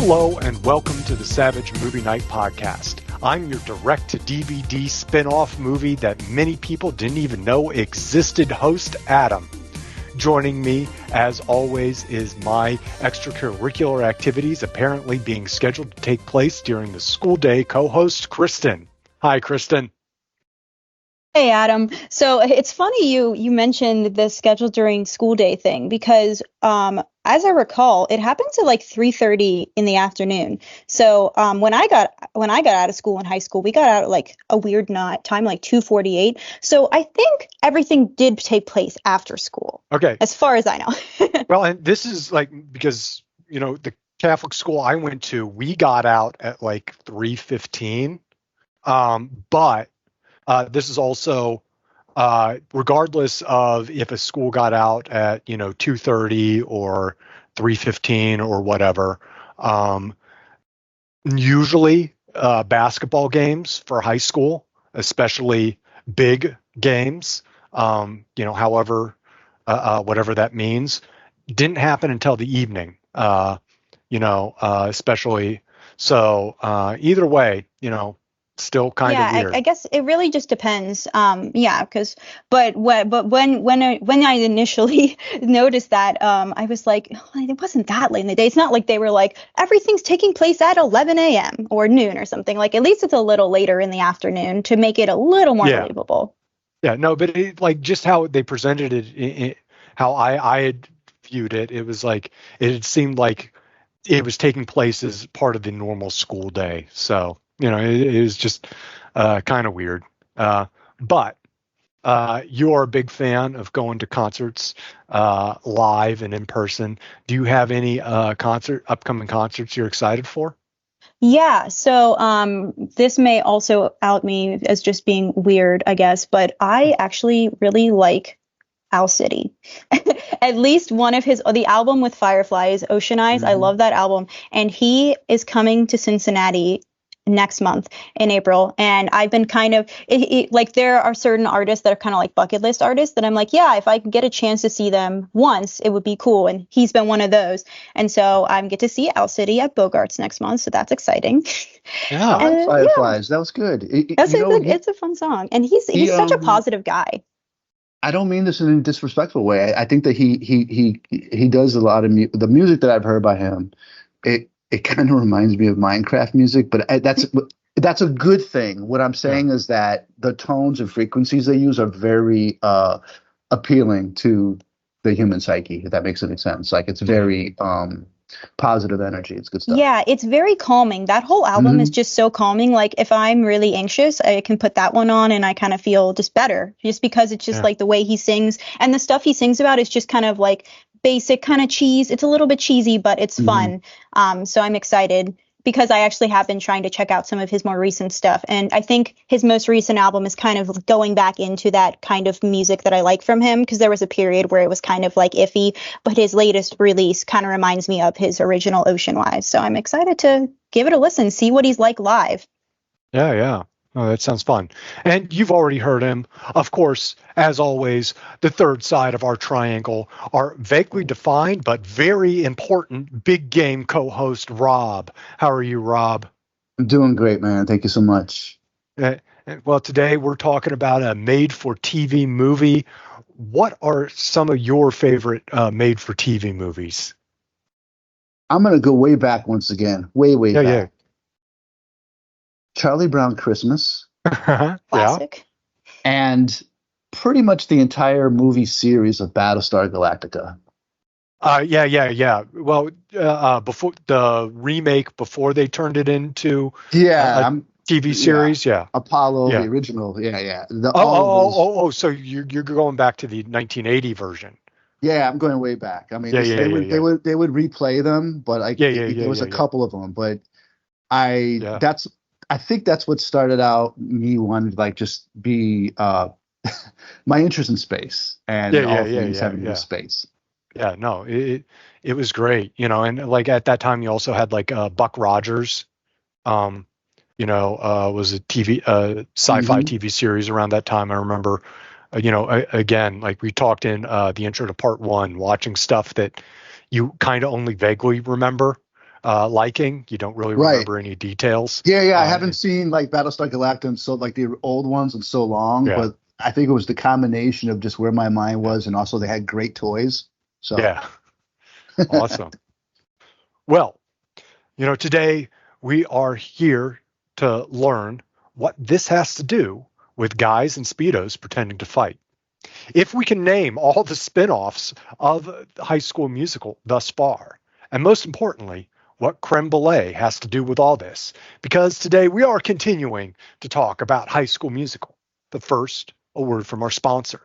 Hello and welcome to the Savage Movie Night Podcast. I'm your direct-to-DVD spin-off movie that many people didn't even know existed host, Adam. Joining me, as always, is my extracurricular activities apparently being scheduled to take place during the school day co-host, Kristen. Hi, Kristen. Hey, Adam. So it's funny you mentioned the schedule during school day thing because as I recall, it happened to like 3:30 in the afternoon. So when I got out of school in high school, we got out at like a weird time, like 2:48. So I think everything did take place after school. Okay. As far as I know. Well, and this is like because, the Catholic school I went to, we got out at like 3:15. But this is also regardless of if a school got out at 2:30 or 3:15 or whatever. Usually basketball games for high school, especially big games, however whatever that means, didn't happen until the evening. Especially so. Either way, still kind of weird. I guess it really just depends. But when I initially noticed that, I was like, oh, it wasn't that late in the day. It's not like they were like everything's taking place at 11 a.m. or noon or something. Like at least it's a little later in the afternoon to make it a little more believable. Yeah, no, but like just how they presented it, how I had viewed it, it was like it seemed like it was taking place as part of the normal school day. So. It was just kind of weird. But you are a big fan of going to concerts live and in person. Do you have any upcoming concerts you're excited for? Yeah, so this may also out me as just being weird, I guess, but I actually really like Owl City. At least one of the album with Fireflies, Ocean Eyes. I love that album. And he is coming to Cincinnati next month in April, and I've been kind of like there are certain artists that are kind of like bucket list artists that I'm like, yeah, if I can get a chance to see them once, it would be cool, and he's been one of those. And so I'm get to see Owl City at Bogart's next month, so that's exciting. Yeah, I like Fireflies. That was good. It's a fun song, and he's such a positive guy. I don't mean this in a disrespectful way. I think that he does a lot of the music that I've heard by him. It kind of reminds me of Minecraft music, but that's a good thing. What I'm saying is that the tones and frequencies they use are very appealing to the human psyche, if that makes any sense. Like it's very positive energy. It's good stuff. Yeah, it's very calming. That whole album is just so calming. Like if I'm really anxious, I can put that one on and I kind of feel just better just because it's just like the way he sings, and the stuff he sings about is just kind of like basic kind of cheese. It's a little bit cheesy, but it's fun. So I'm excited because I actually have been trying to check out some of his more recent stuff. And I think his most recent album is kind of going back into that kind of music that I like from him, because there was a period where it was kind of like iffy, but his latest release kind of reminds me of his original Ocean Eyes. So I'm excited to give it a listen, see what he's like live. Yeah. Oh, that sounds fun. And you've already heard him. Of course, as always, the third side of our triangle, our vaguely defined but very important big game co-host, Rob. How are you, Rob? I'm doing great, man. Thank you so much. Well, today we're talking about a made-for-TV movie. What are some of your favorite made-for-TV movies? I'm going to go way back once again. Way back. Yeah. Charlie Brown Christmas. Classic. And pretty much the entire movie series of Battlestar Galactica. Yeah. Well, before the remake, before they turned it into a TV series, Apollo, the original, yeah. So you're going back to the 1980 version. Yeah, I'm going way back. I mean, they would replay them, but there was a couple of them. But I think that's what started out me wanting to like just be my interest in space and all things having to do with space. Yeah, no, it was great, and like at that time you also had like Buck Rogers, was a TV sci-fi TV series around that time. I remember, again, like we talked in the intro to part one, watching stuff that you kind of only vaguely remember. liking. You don't really Right. remember any details. Yeah. I haven't seen like Battlestar Galactica and so like the old ones in so long, Yeah. but I think it was the combination of just where my mind was, and also they had great toys. So Yeah. Awesome. Well, today we are here to learn what this has to do with guys in Speedos pretending to fight. If we can name all the spin-offs of High School Musical thus far, and most importantly, what creme brulee has to do with all this, because today we are continuing to talk about High School Musical. But first, a word from our sponsor.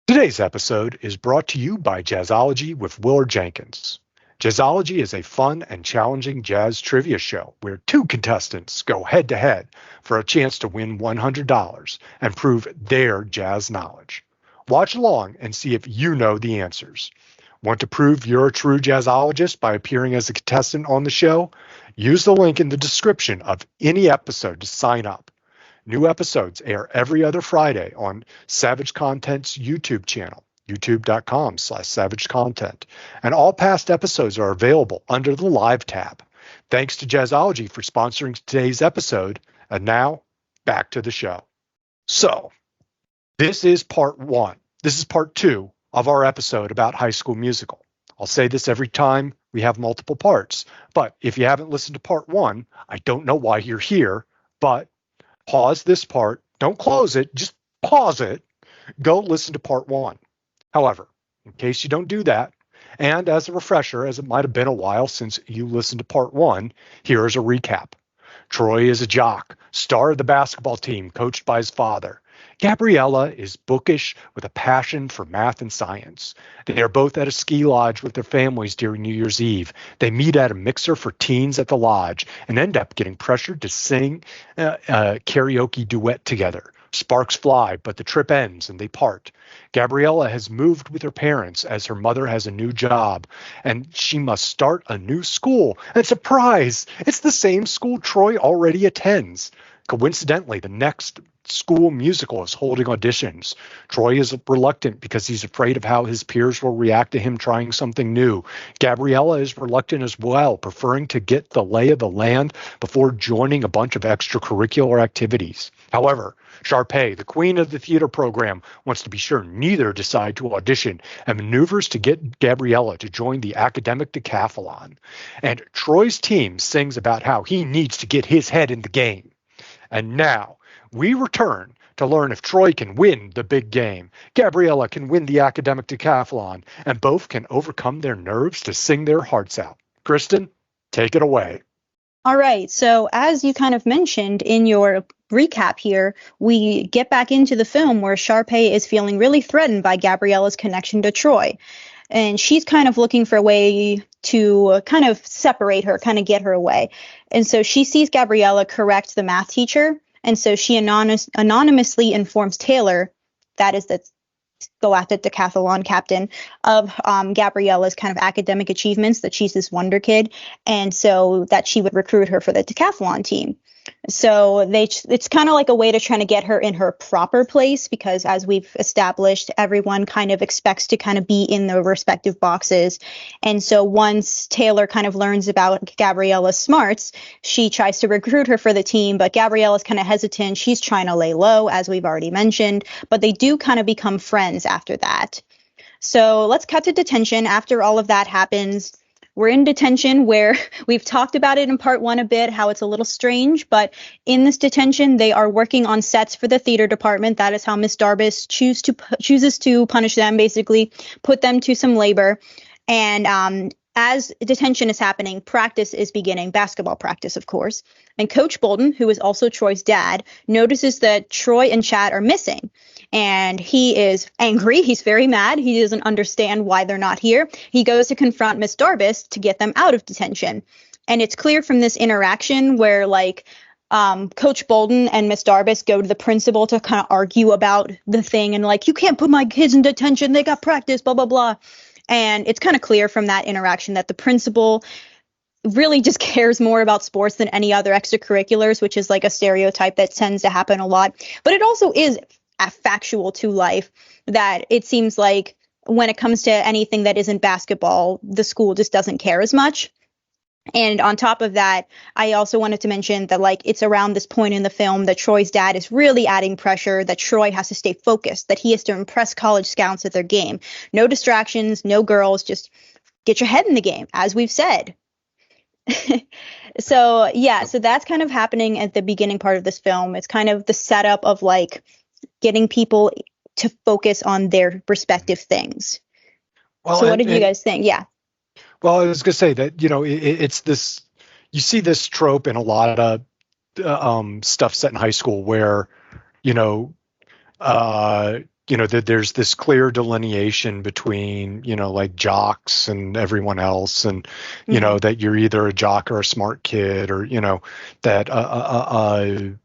Today's episode is brought to you by Jazzology with Willard Jenkins. Jazzology is a fun and challenging jazz trivia show where two contestants go head-to-head for a chance to win $100 and prove their jazz knowledge. Watch along and see if you know the answers. Want to prove you're a true jazzologist by appearing as a contestant on the show? Use the link in the description of any episode to sign up. New episodes air every other Friday on Savage Content's YouTube channel, youtube.com/savagecontent. And all past episodes are available under the Live tab. Thanks to Jazzology for sponsoring today's episode. And now, back to the show. So, this is part one. This is part two of our episode about High School Musical. I'll say this every time we have multiple parts. But if you haven't listened to part one, I don't know why you're here, but pause this part. Don't close it. Just pause it. Go listen to part one. However, in case you don't do that, and as a refresher, as it might have been a while since you listened to part one, here is a recap. Troy is a jock, star of the basketball team, coached by his father. Gabriella is bookish with a passion for math and science. They are both at a ski lodge with their families during New Year's Eve. They meet at a mixer for teens at the lodge and end up getting pressured to sing a karaoke duet together. Sparks fly, but the trip ends and they part. Gabriella has moved with her parents as her mother has a new job, and she must start a new school. And surprise, it's the same school Troy already attends. Coincidentally, the next school musical is holding auditions. Troy is reluctant because he's afraid of how his peers will react to him trying something new. Gabriella is reluctant as well, preferring to get the lay of the land before joining a bunch of extracurricular activities. However, Sharpay, the queen of the theater program, wants to be sure neither decide to audition and maneuvers to get Gabriella to join the academic decathlon. And Troy's team sings about how he needs to get his head in the game. And now, we return to learn if Troy can win the big game, Gabriella can win the academic decathlon, and both can overcome their nerves to sing their hearts out. Kristen, take it away. All right. So as you kind of mentioned in your recap here, we get back into the film where Sharpay is feeling really threatened by Gabriella's connection to Troy. And she's kind of looking for a way to kind of separate her, kind of get her away. And so she sees Gabriella correct the math teacher. And so she anonymously informs Taylor, that is the Galactic Decathlon captain, of Gabriella's kind of academic achievements, that she's this wonder kid, and so that she would recruit her for the decathlon team. So it's kind of like a way to try to get her in her proper place, because as we've established, everyone kind of expects to kind of be in their respective boxes. And so once Taylor kind of learns about Gabriella's smarts, she tries to recruit her for the team, but Gabriella's kind of hesitant. She's trying to lay low, as we've already mentioned, but they do kind of become friends after that. So let's cut to detention. After all of that happens, we're in detention, where we've talked about it in part one a bit, how it's a little strange, but in this detention, they are working on sets for the theater department. That is how Miss Darbus chooses to punish them, basically put them to some labor. And as detention is happening, practice is beginning, basketball practice, of course. And Coach Bolden, who is also Troy's dad, notices that Troy and Chad are missing. And he is angry. He's very mad. He doesn't understand why they're not here. He goes to confront Miss Darbus to get them out of detention. And it's clear from this interaction where, like, Coach Bolden and Miss Darbus go to the principal to kind of argue about the thing. And like, you can't put my kids in detention. They got practice, blah, blah, blah. And it's kind of clear from that interaction that the principal really just cares more about sports than any other extracurriculars, which is like a stereotype that tends to happen a lot. But it also is factual to life, that it seems like when it comes to anything that isn't basketball, the school just doesn't care as much. And on top of that, I also wanted to mention that like it's around this point in the film that Troy's dad is really adding pressure, that Troy has to stay focused, that he has to impress college scouts at their game. No distractions, no girls, just get your head in the game, as we've said. So yeah, so that's kind of happening at the beginning part of this film. It's kind of the setup of like getting people to focus on their respective things. Well, so what did you guys think? Yeah. Well, I was going to say that, it's this, you see this trope in a lot of stuff set in high school where, you know, that there's this clear delineation between, like jocks and everyone else. And, that you're either a jock or a smart kid, or, that,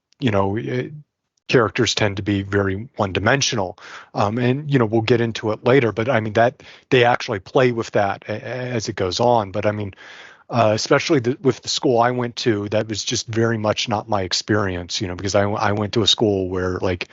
characters tend to be very one-dimensional, and we'll get into it later. But I mean that they actually play with that as it goes on. But I mean, especially with the school I went to, that was just very much not my experience. Because I went to a school where like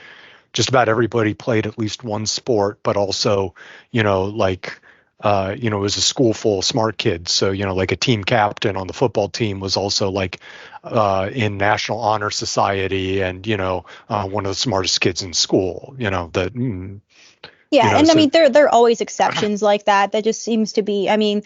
just about everybody played at least one sport, but also like. It was a school full of smart kids. So, like a team captain on the football team was also like in National Honor Society and, one of the smartest kids in school, Yeah, and I mean there are always exceptions like that. That just seems to be. I mean,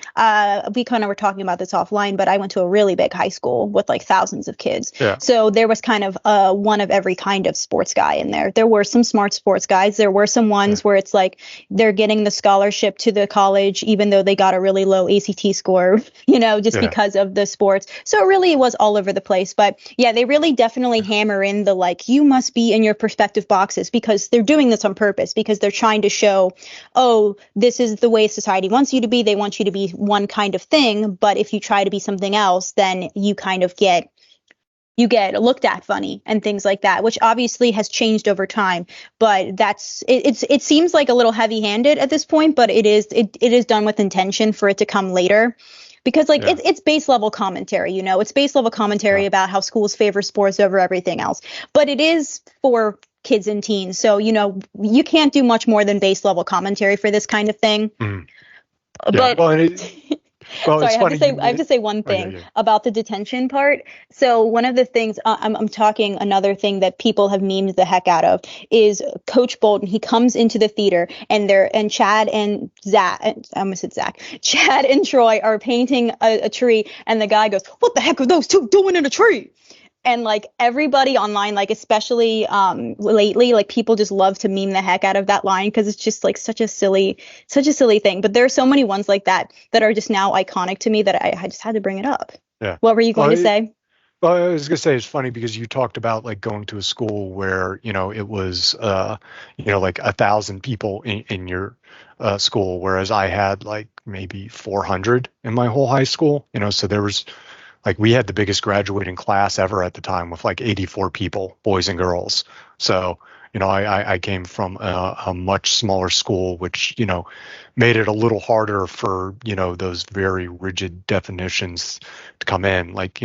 we kind of were talking about this offline, but I went to a really big high school with like thousands of kids. Yeah. So there was kind of one of every kind of sports guy in there. There were some smart sports guys. There were some ones where it's like they're getting the scholarship to the college even though they got a really low ACT score, just because of the sports. So it really was all over the place. But yeah, they really definitely hammer in the like you must be in your perspective boxes because they're doing this on purpose because they're trying to show, oh, this is the way society wants you to be. They want you to be one kind of thing. But if you try to be something else, then you kind of get looked at funny and things like that, which obviously has changed over time. But it seems like a little heavy handed at this point, but it is done with intention for it to come later. Because it's base level commentary, it's base level commentary about how schools favor sports over everything else. But it is for kids and teens. So, you can't do much more than base level commentary for this kind of thing. Yeah. But well, sorry, I have to say one thing about the detention part. So one of the things I'm talking, another thing that people have memed the heck out of is Coach Bolton. He comes into the theater and Chad and Zach, I almost said Zach, Chad and Troy are painting a tree. And the guy goes, "What the heck are those two doing in a tree?" And like everybody online, like especially lately, like people just love to meme the heck out of that line because it's just like such a silly thing. But there are so many ones like that are just now iconic to me that I just had to bring it up. Yeah. What were you going to say? Well, I was going to say it's funny because you talked about like going to a school where, it was, like 1,000 people in your school, whereas I had like maybe 400 in my whole high school, so there was like we had the biggest graduating class ever at the time with like 84 people, boys and girls. So, I came from a much smaller school, which, made it a little harder for, those very rigid definitions to come in. Like,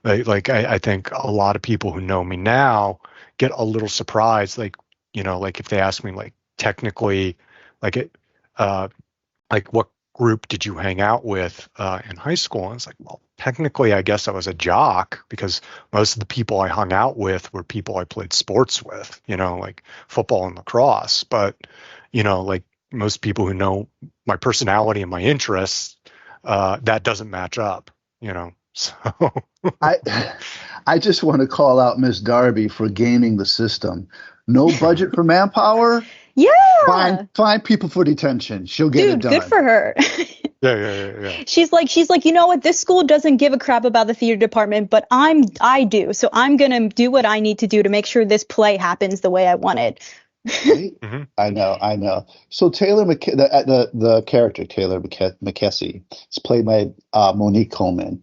I think a lot of people who know me now get a little surprised. Like, like if they ask me like technically, like what group did you hang out with in high school? And it's like, well, technically, I guess I was a jock because most of the people I hung out with were people I played sports with, like football and lacrosse. But, like most people who know my personality and my interests, that doesn't match up, So I just want to call out Miss Darby for gaming the system. No budget for manpower. Yeah. Find people for detention. She'll get it done. Good for her. Yeah. She's like, you know what? This school doesn't give a crap about the theater department, but I do. So I'm going to do what I need to do to make sure this play happens the way I want it. Right? Mm-hmm. I know. So the character Taylor McKessie is played by Monique Coleman.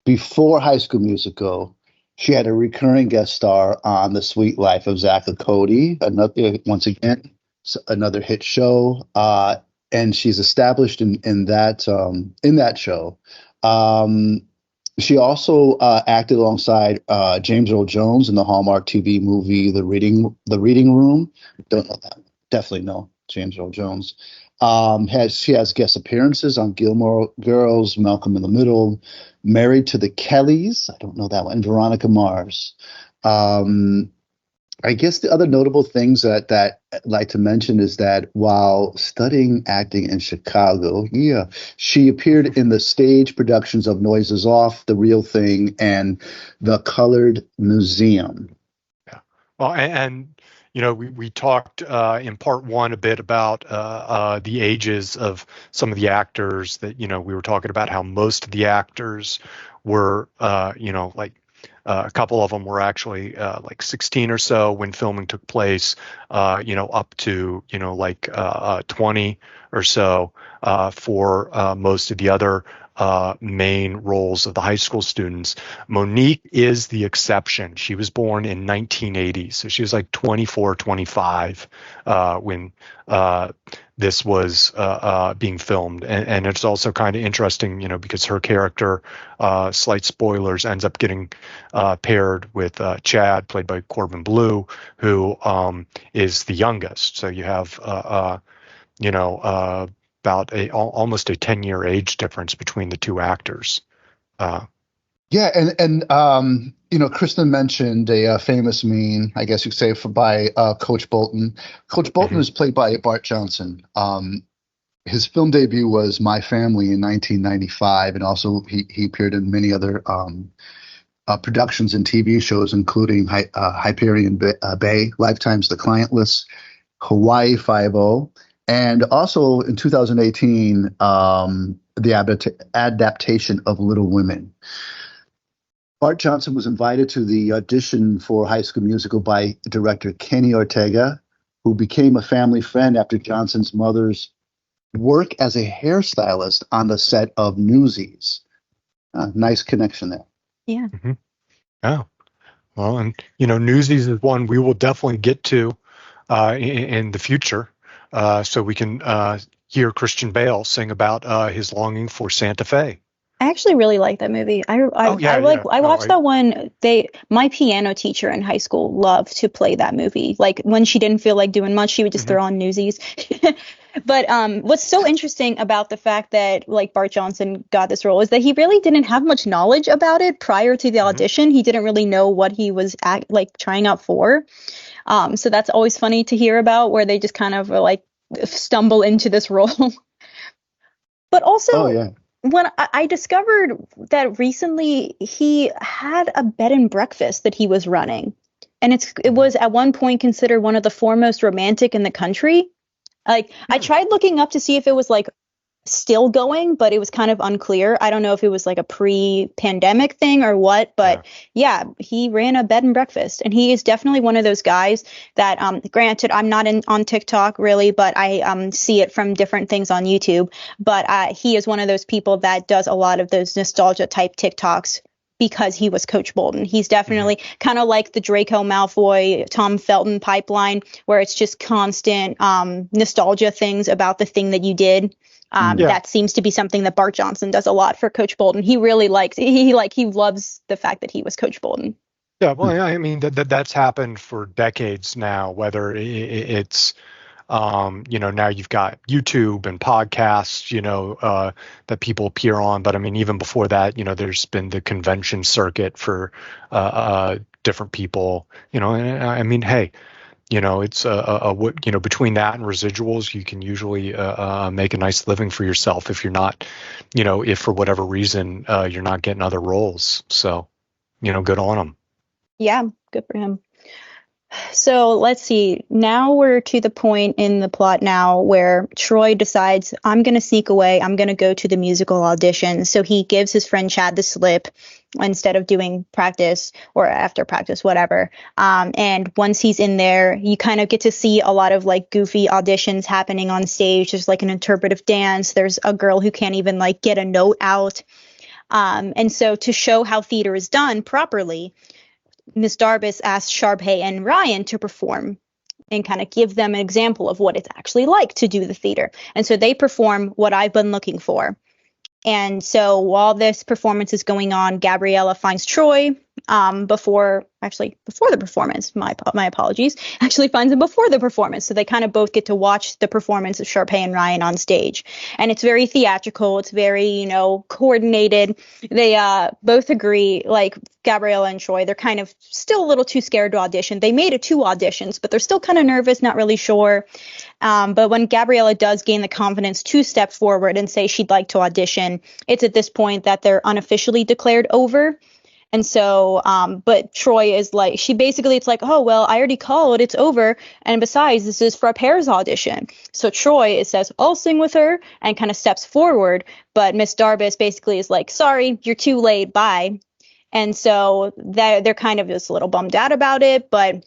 Before High School Musical, she had a recurring guest star on The Sweet Life of Zac and Cody, another hit show, and she's established in that show. She also acted alongside James Earl Jones in the Hallmark TV movie The Reading Room. Don't know that. Definitely know James Earl Jones. She has guest appearances on Gilmore Girls, Malcolm in the Middle, Married to the Kellys. I don't know that one. And Veronica Mars. I guess the other notable things that I'd like to mention is that while studying acting in Chicago, she appeared in the stage productions of Noises Off, The Real Thing, and The Colored Museum. Yeah. Well, and we talked in part one a bit about the ages of some of the actors that, we were talking about how most of the actors were, like a couple of them were actually like 16 or so when filming took place, up to, 20 or so for most of the other main roles of the high school students. Monique is the exception. She was born in 1980, so she was like 24, 25 when this was being filmed. And it's also kind of interesting, because her character, slight spoilers, ends up getting paired with Chad, played by Corbin Bleu, who is the youngest. So you have, about almost a 10-year age difference between the two actors. Kristen mentioned a famous meme, I guess you could say, by Coach Bolton. Coach Bolton is played by Bart Johnson. His film debut was My Family in 1995, and also he appeared in many other productions and TV shows, including Hyperion Bay, Lifetime's The Client List, Hawaii Five-0, and also in 2018, the adaptation of Little Women. Bart Johnson was invited to the audition for High School Musical by director Kenny Ortega, who became a family friend after Johnson's mother's work as a hairstylist on the set of Newsies. Nice connection there. Yeah. Mm-hmm. Oh, well, and Newsies is one we will definitely get to in the future, so we can hear Christian Bale sing about his longing for Santa Fe. I actually really like that movie. I watched that one. My piano teacher in high school loved to play that movie. Like when she didn't feel like doing much, she would just throw on Newsies. But what's so interesting about the fact that like Bart Johnson got this role is that he really didn't have much knowledge about it prior to the audition. He didn't really know what he was trying out for. So that's always funny to hear about, where they just kind of like stumble into this role. But also, when I discovered that recently he had a bed and breakfast that he was running, and it was at one point considered one of the foremost romantic in the country. Like I tried looking up to see if it was like still going, but it was kind of unclear. I don't know if it was like a pre-pandemic thing or what, but yeah, he ran a bed and breakfast, and he is definitely one of those guys that, granted, I'm not on TikTok really, but I see it from different things on YouTube. But he is one of those people that does a lot of those nostalgia type TikToks because he was Coach Bolton. He's definitely kind of like the Draco Malfoy, Tom Felton pipeline, where it's just constant nostalgia things about the thing that you did. That seems to be something that Bart Johnson does a lot for Coach Bolton. He really likes, he loves the fact that he was Coach Bolton. Yeah, well, I mean, that's happened for decades now, whether it's, now you've got YouTube and podcasts, that people appear on. But I mean, even before that, there's been the convention circuit for different people, and I mean, hey, it's between that and residuals, you can usually make a nice living for yourself if you're not, if for whatever reason you're not getting other roles. So, good on them. Yeah, good for him. So let's see. Now we're to the point in the plot now where Troy decides, I'm going to sneak away. I'm going to go to the musical audition. So he gives his friend Chad the slip instead of doing practice or after practice, whatever. And once he's in there, you kind of get to see a lot of like goofy auditions happening on stage. There's like an interpretive dance. There's a girl who can't even like get a note out. And so to show how theater is done properly, Miss Darbus asked Sharpay and Ryan to perform and kind of give them an example of what it's actually like to do the theater. And so they perform What I've Been Looking For. And so while this performance is going on, Gabriella finds Troy before the performance. My apologies. Actually finds him before the performance. So they kind of both get to watch the performance of Sharpay and Ryan on stage. And it's very theatrical. It's very, coordinated. They both agree, like Gabriella and Troy, they're kind of still a little too scared to audition. They made it 2 auditions, but they're still kind of nervous, not really sure. But when Gabriella does gain the confidence to step forward and say she'd like to audition, it's at this point that they're unofficially declared over. And so, but Troy is like, it's like, oh, well, I already called, it's over. And besides, this is for a Pear's audition. So Troy says, I'll sing with her, and kind of steps forward. But Miss Darbus basically is like, sorry, you're too late, bye. And so they're kind of just a little bummed out about it, but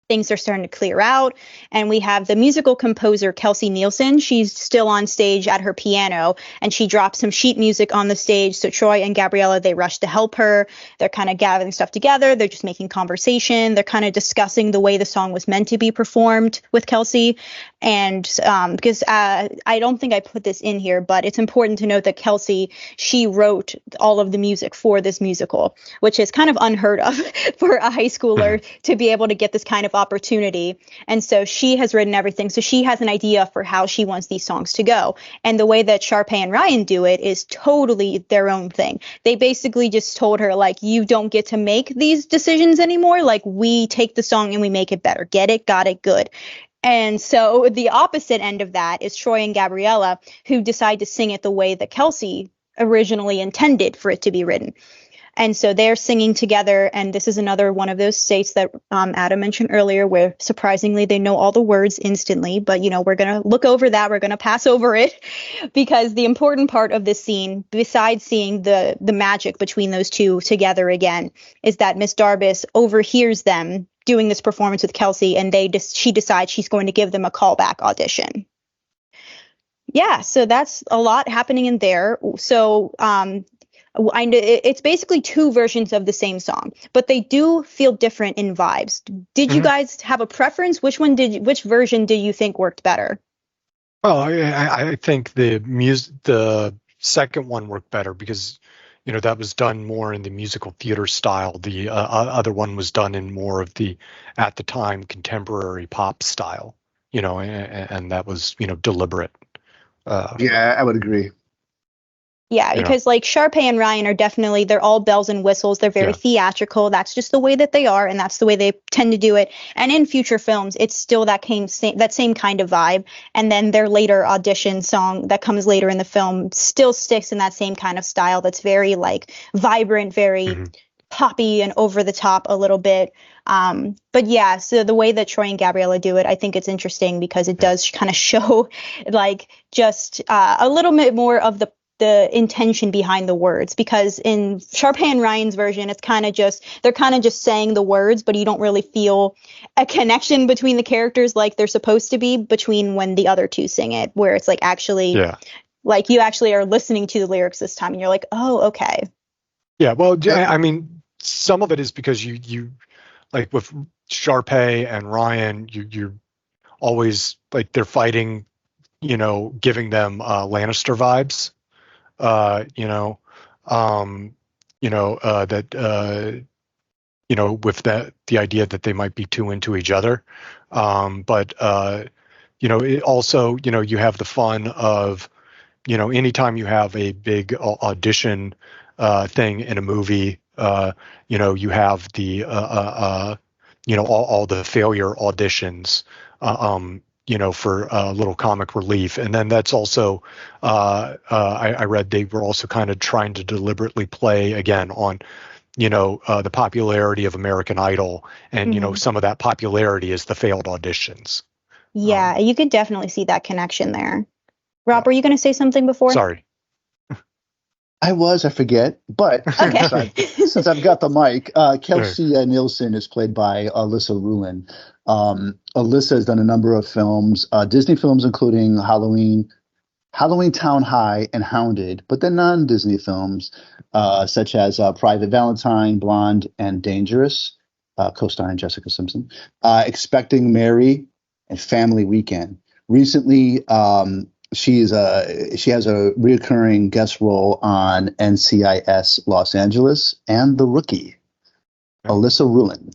things are starting to clear out. And we have the musical composer, Kelsey Nielsen. She's still on stage at her piano, and she drops some sheet music on the stage. So Troy and Gabriella, they rush to help her. They're kind of gathering stuff together. They're just making conversation. They're kind of discussing the way the song was meant to be performed with Kelsey. And because I don't think I put this in here, but it's important to note that Kelsey, she wrote all of the music for this musical, which is kind of unheard of for a high schooler to be able to get this kind of opportunity. And so she has written everything. So she has an idea for how she wants these songs to go. And the way that Sharpay and Ryan do it is totally their own thing. They basically just told her, like, you don't get to make these decisions anymore. Like, we take the song and we make it better. Get it, got it, good. And so the opposite end of that is Troy and Gabriella, who decide to sing it the way that Kelsey originally intended for it to be written. And so they're singing together. And this is another one of those states that Adam mentioned earlier, where surprisingly they know all the words instantly. But, we're going to look over that. We're going to pass over it, because the important part of this scene, besides seeing the magic between those two together again, is that Miss Darbus overhears them doing this performance with Kelsey, and she decides she's going to give them a callback audition. Yeah, so that's a lot happening in there. So it's basically 2 versions of the same song, but they do feel different in vibes. Did you guys have a preference? Which version do you think worked better? Well, I think the second one worked better because, that was done more in the musical theater style. The other one was done in more of the, at the time, contemporary pop style, and that was, deliberate. Yeah, I would agree. Yeah, because like Sharpay and Ryan are definitely, they're all bells and whistles. They're very theatrical. That's just the way that they are, and that's the way they tend to do it. And in future films, it's still that same kind of vibe. And then their later audition song that comes later in the film still sticks in that same kind of style. That's very like vibrant, very poppy and over the top a little bit. But yeah, so the way that Troy and Gabriella do it, I think it's interesting because it does kind of show like just a little bit more of the intention behind the words, because in Sharpay and Ryan's version, it's they're kind of just saying the words, but you don't really feel a connection between the characters like they're supposed to be between when the other two sing it, where it's like actually like you actually are listening to the lyrics this time and you're like, oh, okay. Yeah, well, I mean, some of it is because you like with Sharpay and Ryan, you're always like they're fighting, giving them Lannister vibes. That with the idea that they might be too into each other. But it also, you have the fun of, anytime you have a big audition thing in a movie, you have the, all the failure auditions, for a little comic relief. And then that's also, I read they were also kind of trying to deliberately play again on, the popularity of American Idol. And, some of that popularity is the failed auditions. Yeah, you could definitely see that connection there. Rob, were you going to say something before? Sorry. I forget, but since I've got the mic, Kelsey Nielsen is played by Alyssa Rulin. Alyssa has done a number of films, Disney films, including Halloween Town High, and Hounded, but then non-Disney films, such as Private Valentine, Blonde, and Dangerous, co-starring Jessica Simpson, Expecting Mary, and Family Weekend. Recently, she has a recurring guest role on NCIS Los Angeles and The Rookie. Alyssa Ruin.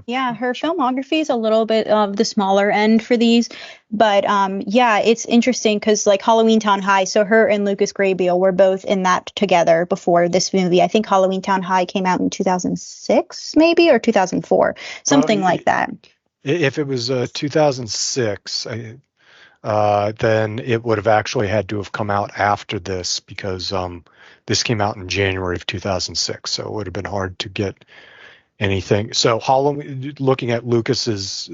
Yeah, her filmography is a little bit of the smaller end for these, but yeah, it's interesting because like Halloween Town High, so her and Lucas Grabeel were both in that together before this movie. I think Halloween Town High came out in 2006, maybe, or 2004, something like that. If it was 2006, then it would have actually had to have come out after this because this came out in January of 2006, so it would have been hard to get anything. So Halloween, looking at Lucas's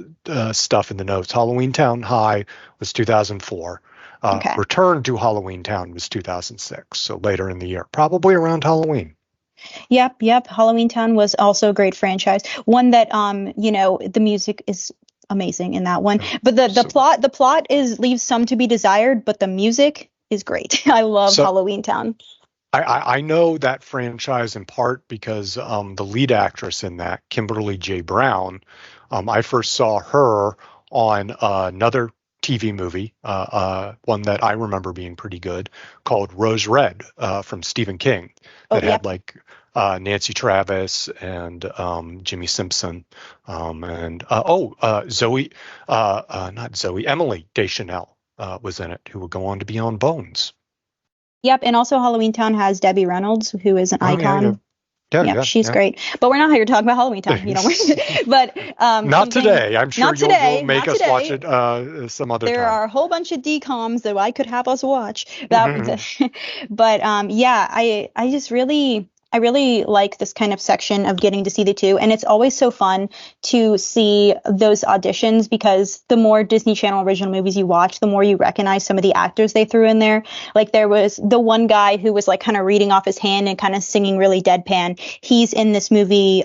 stuff in the notes, Halloween Town High was 2004. Okay. Return to Halloween Town was 2006, so later in the year, probably around Halloween. Yep. Halloween Town was also a great franchise. One that the music is amazing in that one. But the plot leaves some to be desired, but the music is great. I love Halloween Town. I know that franchise in part because the lead actress in that, Kimberly J. Brown, I first saw her on another TV movie, one that I remember being pretty good, called Rose Red from Stephen King, that had like Nancy Travis and Jimmy Simpson and Emily Deschanel was in it, who would go on to be on Bones. Yep, and also Halloween Town has Debbie Reynolds, who is an icon. Yeah, she's great. But we're not here to talk about Halloween Town. But not today. I'm sure you'll make us watch it some other time. There are a whole bunch of DComs that I could have us watch. But yeah, I really like this kind of section of getting to see the two. And it's always so fun to see those auditions because the more Disney Channel original movies you watch, the more you recognize some of the actors they threw in there. Like there was the one guy who was like kind of reading off his hand and kind of singing really deadpan. He's in this movie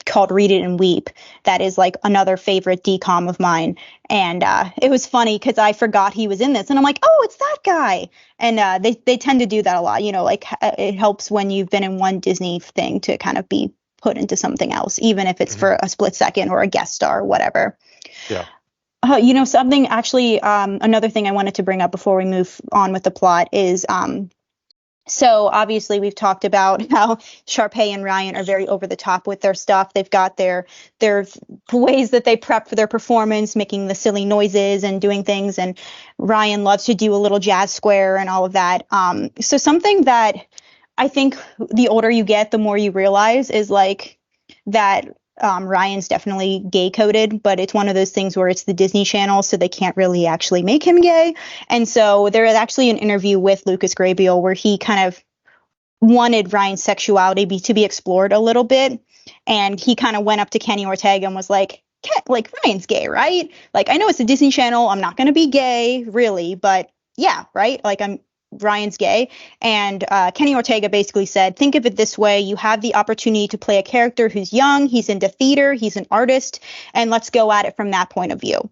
called Read It and Weep. That is like another favorite DCOM of mine. And it was funny because I forgot he was in this. And I'm like, oh, it's that guy. And they tend to do that a lot. Like it helps when you've been in one Disney thing to kind of be put into something else, even if it's for a split second or a guest star or whatever. Yeah. Something actually, another thing I wanted to bring up before we move on with the plot is so obviously we've talked about how Sharpay and Ryan are very over the top with their stuff. They've got their ways that they prep for their performance, making the silly noises and doing things. And Ryan loves to do a little jazz square and all of that. So something that I think the older you get, the more you realize is like that Ryan's definitely gay coded, but it's one of those things where it's the Disney Channel, so they can't really actually make him gay. And so there is actually an interview with Lucas Grabeel where he kind of wanted Ryan's sexuality to be explored a little bit. And he kind of went up to Kenny Ortega and was like Ryan's gay, right? Like, I know it's the Disney Channel. I'm not going to be gay, really. But yeah, right? Like, Ryan's gay. And Kenny Ortega basically said, think of it this way. You have the opportunity to play a character who's young. He's into theater. He's an artist. And let's go at it from that point of view.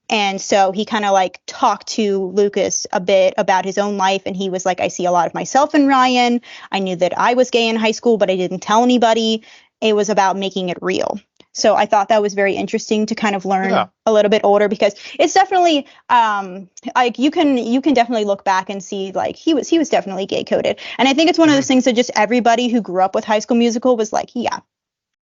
And so he kind of like talked to Lucas a bit about his own life. And he was like, I see a lot of myself in Ryan. I knew that I was gay in high school, but I didn't tell anybody. It was about making it real. So I thought that was very interesting to kind of learn a little bit older, because it's definitely like you can definitely look back and see like he was definitely gay coded. And I think it's one of those things that just everybody who grew up with High School Musical was like, yeah,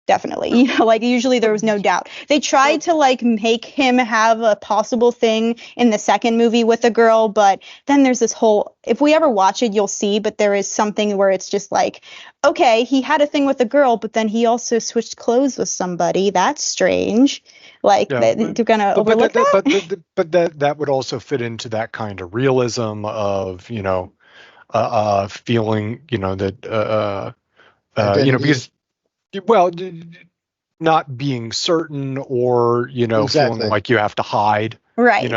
definitely. Like usually there was no doubt. They tried to like make him have a possible thing in the second movie with a girl, but then there's this whole, if we ever watch it, you'll see, but there is something where it's just like, okay, he had a thing with a girl, but then he also switched clothes with somebody. That's strange. Like they're gonna overlook that. But that would also fit into that kind of realism of feeling that because not being certain or feeling like you have to hide, right?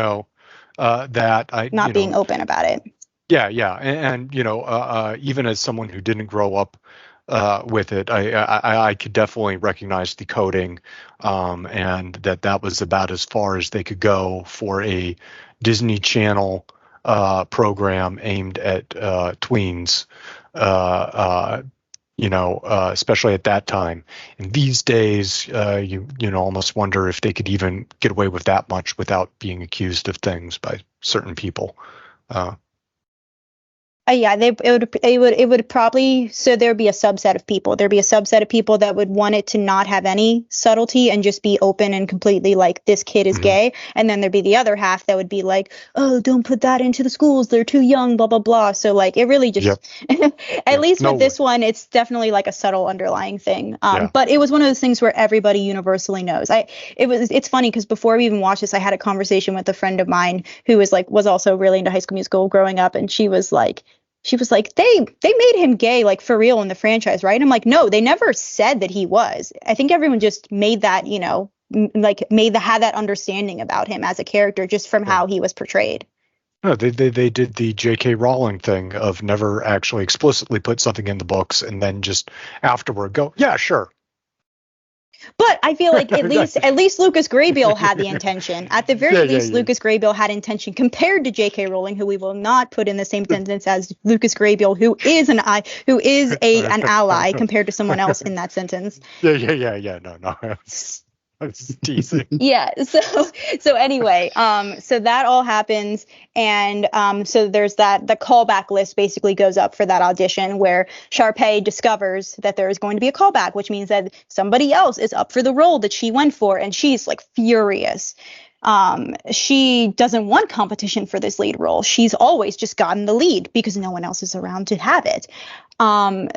That not being open about it. Yeah, and even as someone who didn't grow up with it, I could definitely recognize the coding, and that was about as far as they could go for a Disney Channel program aimed at tweens, especially at that time. And these days, you almost wonder if they could even get away with that much without being accused of things by certain people. Yeah, it would probably, so there'd be a subset of people. There'd be a subset of people that would want it to not have any subtlety and just be open and completely like, this kid is Hmm. gay. And then there'd be the other half that would be like, oh, don't put that into the schools. They're too young, blah, blah, blah. So like, it really Yep. just, at Yep. least with No. this one, it's definitely like a subtle underlying thing. Yeah. But it was one of those things where everybody universally knows. It's funny because before we even watched this, I had a conversation with a friend of mine who was also really into High School Musical growing up. And she was like, they made him gay, like for real in the franchise, right? I'm like, no, they never said that he was. I think everyone just made that, had that understanding about him as a character just from Yeah. how he was portrayed. No, they did the J.K. Rowling thing of never actually explicitly put something in the books and then just afterward go, yeah, sure. But I feel like at least Lucas Grabeel had the intention. At the very least, yeah. Lucas Grabeel had intention compared to J.K. Rowling, who we will not put in the same sentence as Lucas Grabeel, who is an ally compared to someone else in that sentence. Yeah. No. I was teasing. Yeah. So anyway, so that all happens, and so there's the callback list basically goes up for that audition where Sharpay discovers that there is going to be a callback, which means that somebody else is up for the role that she went for, and she's like furious. She doesn't want competition for this lead role. She's always just gotten the lead because no one else is around to have it.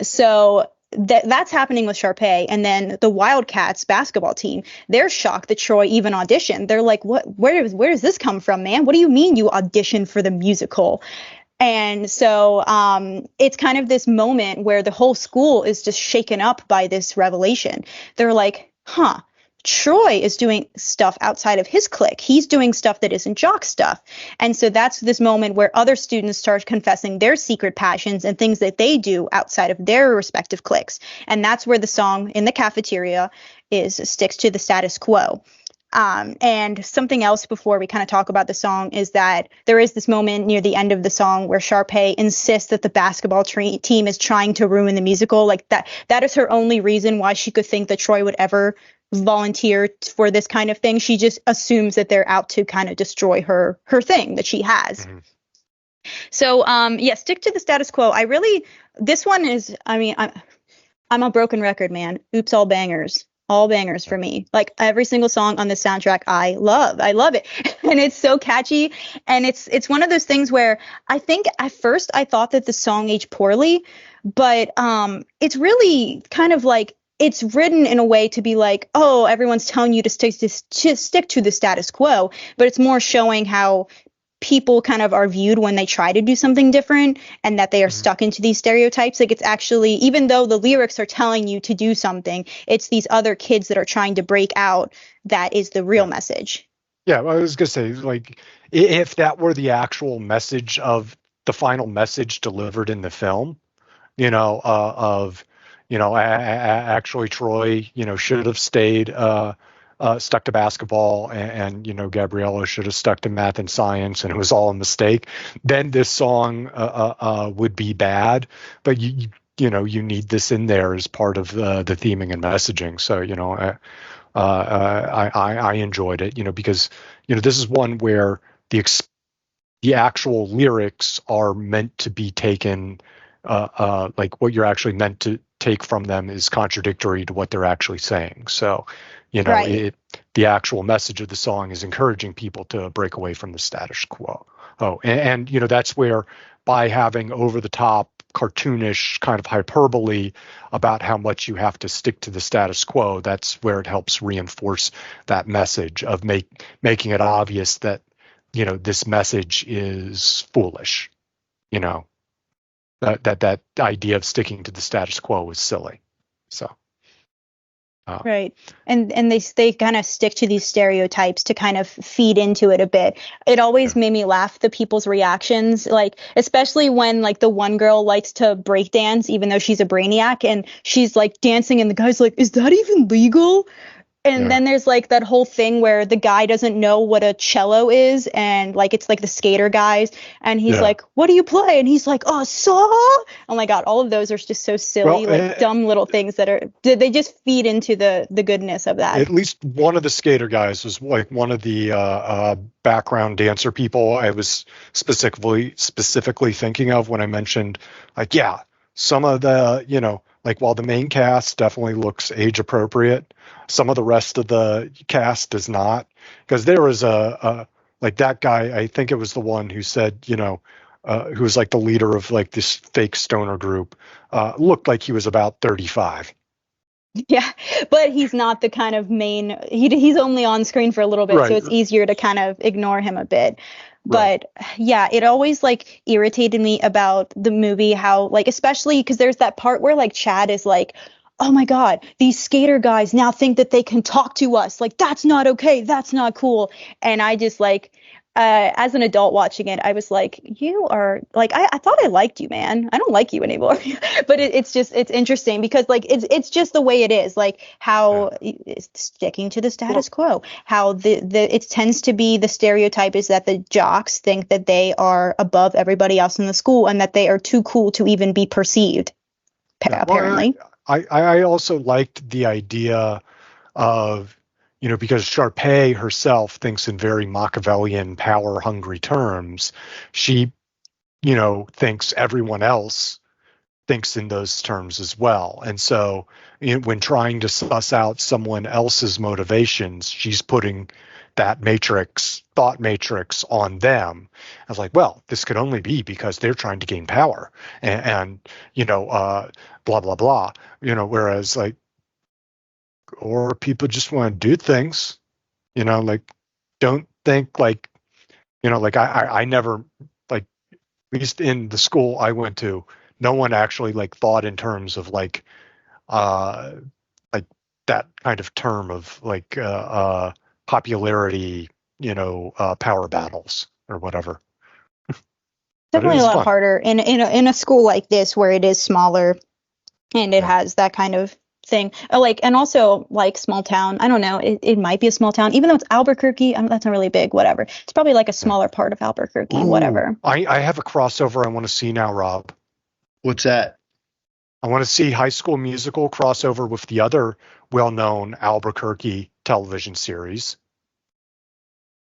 So that's happening with Sharpay, and then the Wildcats basketball team, they're shocked that Troy even auditioned. They're like, "What? Where does this come from, man? What do you mean you auditioned for the musical?" And so it's kind of this moment where the whole school is just shaken up by this revelation. They're like, "Huh." Troy is doing stuff outside of his clique. He's doing stuff that isn't jock stuff. And so that's this moment where other students start confessing their secret passions and things that they do outside of their respective cliques. And that's where the song In the Cafeteria sticks to the status quo. And something else before we kind of talk about the song is that there is this moment near the end of the song where Sharpay insists that the basketball team is trying to ruin the musical. Like that is her only reason why she could think that Troy would ever volunteer for this kind of thing. She just assumes that they're out to kind of destroy her thing that she has. Mm-hmm. So stick to the status quo. This one is, I mean, I'm a broken record, man. Oops, all bangers for me. Like every single song on the soundtrack I love it. And it's so catchy, and it's one of those things where I think at first I thought that the song aged poorly, but it's really kind of like it's written in a way to be like, oh, everyone's telling you to stick to the status quo, but it's more showing how people kind of are viewed when they try to do something different, and that they are stuck into these stereotypes. Like it's actually, even though the lyrics are telling you to do something, it's these other kids that are trying to break out. That is the real message. Yeah, I was gonna say, like, if that were the actual message of the final message delivered in the film, actually Troy, should have stayed stuck to basketball, and Gabriella should have stuck to math and science, and it was all a mistake, then this song would be bad. But you need this in there as part of the theming and messaging. So I enjoyed it, because this is one where the actual lyrics are meant to be taken, like what you're actually meant to take from them is contradictory to what they're actually saying. So, right. The actual message of the song is encouraging people to break away from the status quo. Oh, and that's where, by having over the top, cartoonish kind of hyperbole about how much you have to stick to the status quo, that's where it helps reinforce that message of making it obvious that, this message is foolish. That idea of sticking to the status quo is silly. So. Right. And they kind of stick to these stereotypes to kind of feed into it a bit. It always made me laugh, the people's reactions, like especially when like the one girl likes to break dance even though she's a brainiac, and she's like dancing and the guy's like, is that even legal? And then there's like that whole thing where the guy doesn't know what a cello is, and like it's like the skater guys, and he's like, "What do you play?" And he's like, "Oh, saw." Oh my god, all of those are just so silly, dumb little things that are they just feed into the goodness of that. At least one of the skater guys was like one of the background dancer people I was specifically thinking of when I mentioned, like, some of the, like, while the main cast definitely looks age appropriate, some of the rest of the cast does not, because there was like that guy, I think it was the one who said, who was like the leader of like this fake stoner group, looked like he was about 35. Yeah, but he's not the kind of main, he's only on screen for a little bit, so it's easier to kind of ignore him a bit. But yeah, it always like irritated me about the movie how, like, especially because there's that part where like Chad is like, "Oh my god, these skater guys now think that they can talk to us. Like, that's not okay. That's not cool." And I just like, as an adult watching it, I was like, you are like, I thought I liked you, man. I don't like you anymore. But it's interesting because like it's just the way it is, like how it's sticking to the status quo, how it tends to be the stereotype is that the jocks think that they are above everybody else in the school and that they are too cool to even be perceived, apparently. I also liked the idea of, because Sharpay herself thinks in very Machiavellian, power-hungry terms. She, thinks everyone else thinks in those terms as well. And so when trying to suss out someone else's motivations, she's putting that thought matrix on them. I was like, well, this could only be because they're trying to gain power and blah, blah, blah, whereas like, or people just want to do things, like, don't think like, like I never, like, at least in the school I went to, no one actually like thought in terms of like that kind of term of like popularity, power battles or whatever. Definitely a lot harder in a school like this where it is smaller and it has that kind of thing. Like, and also like small town. I don't know. It might be a small town, even though it's Albuquerque. That's not really big. Whatever. It's probably like a smaller part of Albuquerque. Whatever. I have a crossover I want to see now, Rob. What's that? I want to see High School Musical crossover with the other well-known Albuquerque television series,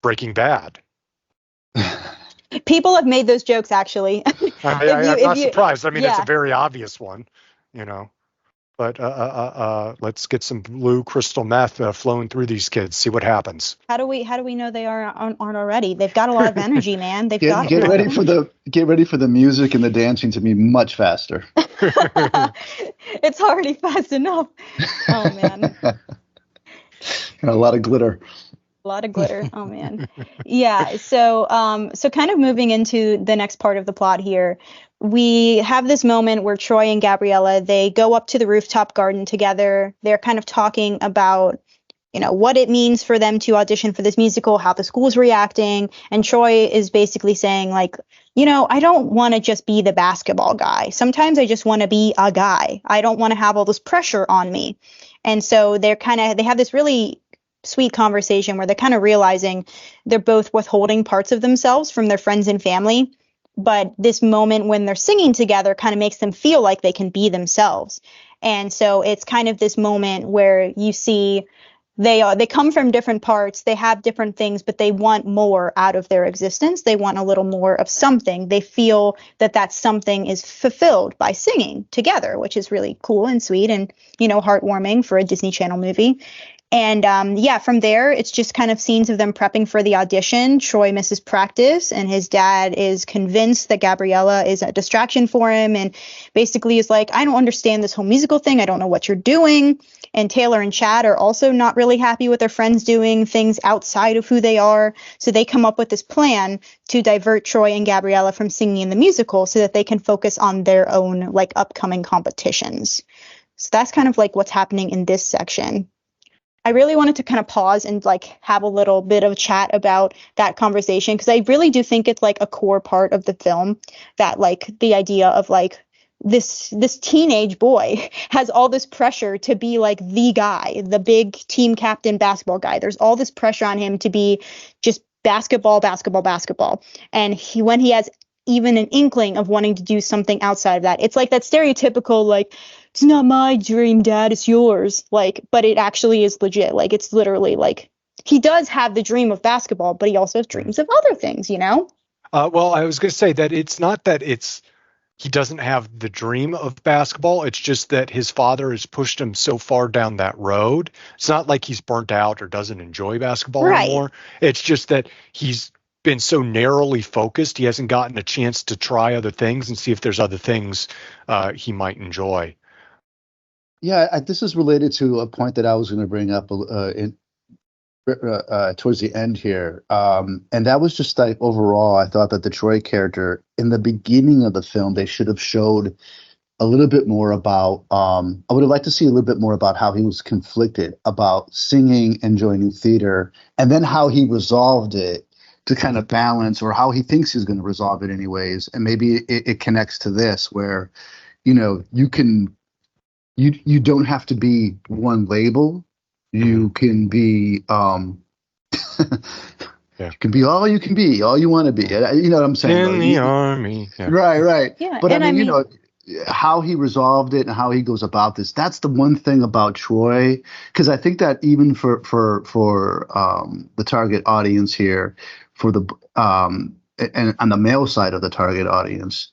Breaking Bad. People have made those jokes, actually. I'm not surprised. I mean, it's a very obvious one, But let's get some blue crystal meth flowing through these kids. See what happens. How do we know they aren't already? They've got a lot of energy, man. They've got get ready for the music and the dancing to be much faster. It's already fast enough. Oh man. And a lot of glitter. A lot of glitter. Oh man. Yeah. So kind of moving into the next part of the plot here. We have this moment where Troy and Gabriella, they go up to the rooftop garden together. They're kind of talking about, what it means for them to audition for this musical, how the school's reacting. And Troy is basically saying like, I don't want to just be the basketball guy. Sometimes I just want to be a guy. I don't want to have all this pressure on me. And so they have this really sweet conversation where they're kind of realizing they're both withholding parts of themselves from their friends and family. But this moment when they're singing together kind of makes them feel like they can be themselves. And so it's kind of this moment where you see they come from different parts, they have different things, but they want more out of their existence. They want a little more of something. They feel that something is fulfilled by singing together, which is really cool and sweet and, heartwarming for a Disney Channel movie. And from there, it's just kind of scenes of them prepping for the audition. Troy misses practice, and his dad is convinced that Gabriella is a distraction for him and basically is like, I don't understand this whole musical thing. I don't know what you're doing. And Taylor and Chad are also not really happy with their friends doing things outside of who they are. So they come up with this plan to divert Troy and Gabriella from singing in the musical so that they can focus on their own like upcoming competitions. So that's kind of like what's happening in this section. I really wanted to kind of pause and like have a little bit of chat about that conversation because I really do think it's like a core part of the film, that like the idea of like this teenage boy has all this pressure to be like the guy, the big team captain basketball guy. There's all this pressure on him to be just basketball, basketball, basketball. And when he has even an inkling of wanting to do something outside of that, it's like that stereotypical, like, it's not my dream, Dad, it's yours. Like, but it actually is legit. Like, it's literally like, he does have the dream of basketball, but he also has dreams of other things, you know? Well, I was going to say that it's not that he doesn't have the dream of basketball. It's just that his father has pushed him so far down that road. It's not like he's burnt out or doesn't enjoy basketball anymore. It's just that he's been so narrowly focused, he hasn't gotten a chance to try other things and see if there's other things he might enjoy. Yeah, this is related to a point that I was going to bring up towards the end here. And that was just like, overall, I thought that the Troy character in the beginning of the film, they should have showed a little bit more about, I would have liked to see a little bit more about how he was conflicted about singing and joining theater, and then how he resolved it to kind of balance, or how he thinks he's going to resolve it anyways. And maybe it connects to this, where, you know, you don't have to be one label. You can be, you can be all you can be, all you want to be. You know what I'm saying? In the army. Yeah. Right. Yeah, But I mean, you know, how he resolved it and how he goes about this, that's the one thing about Troy. Because I think that even for the target audience here, for the and on the male side of the target audience,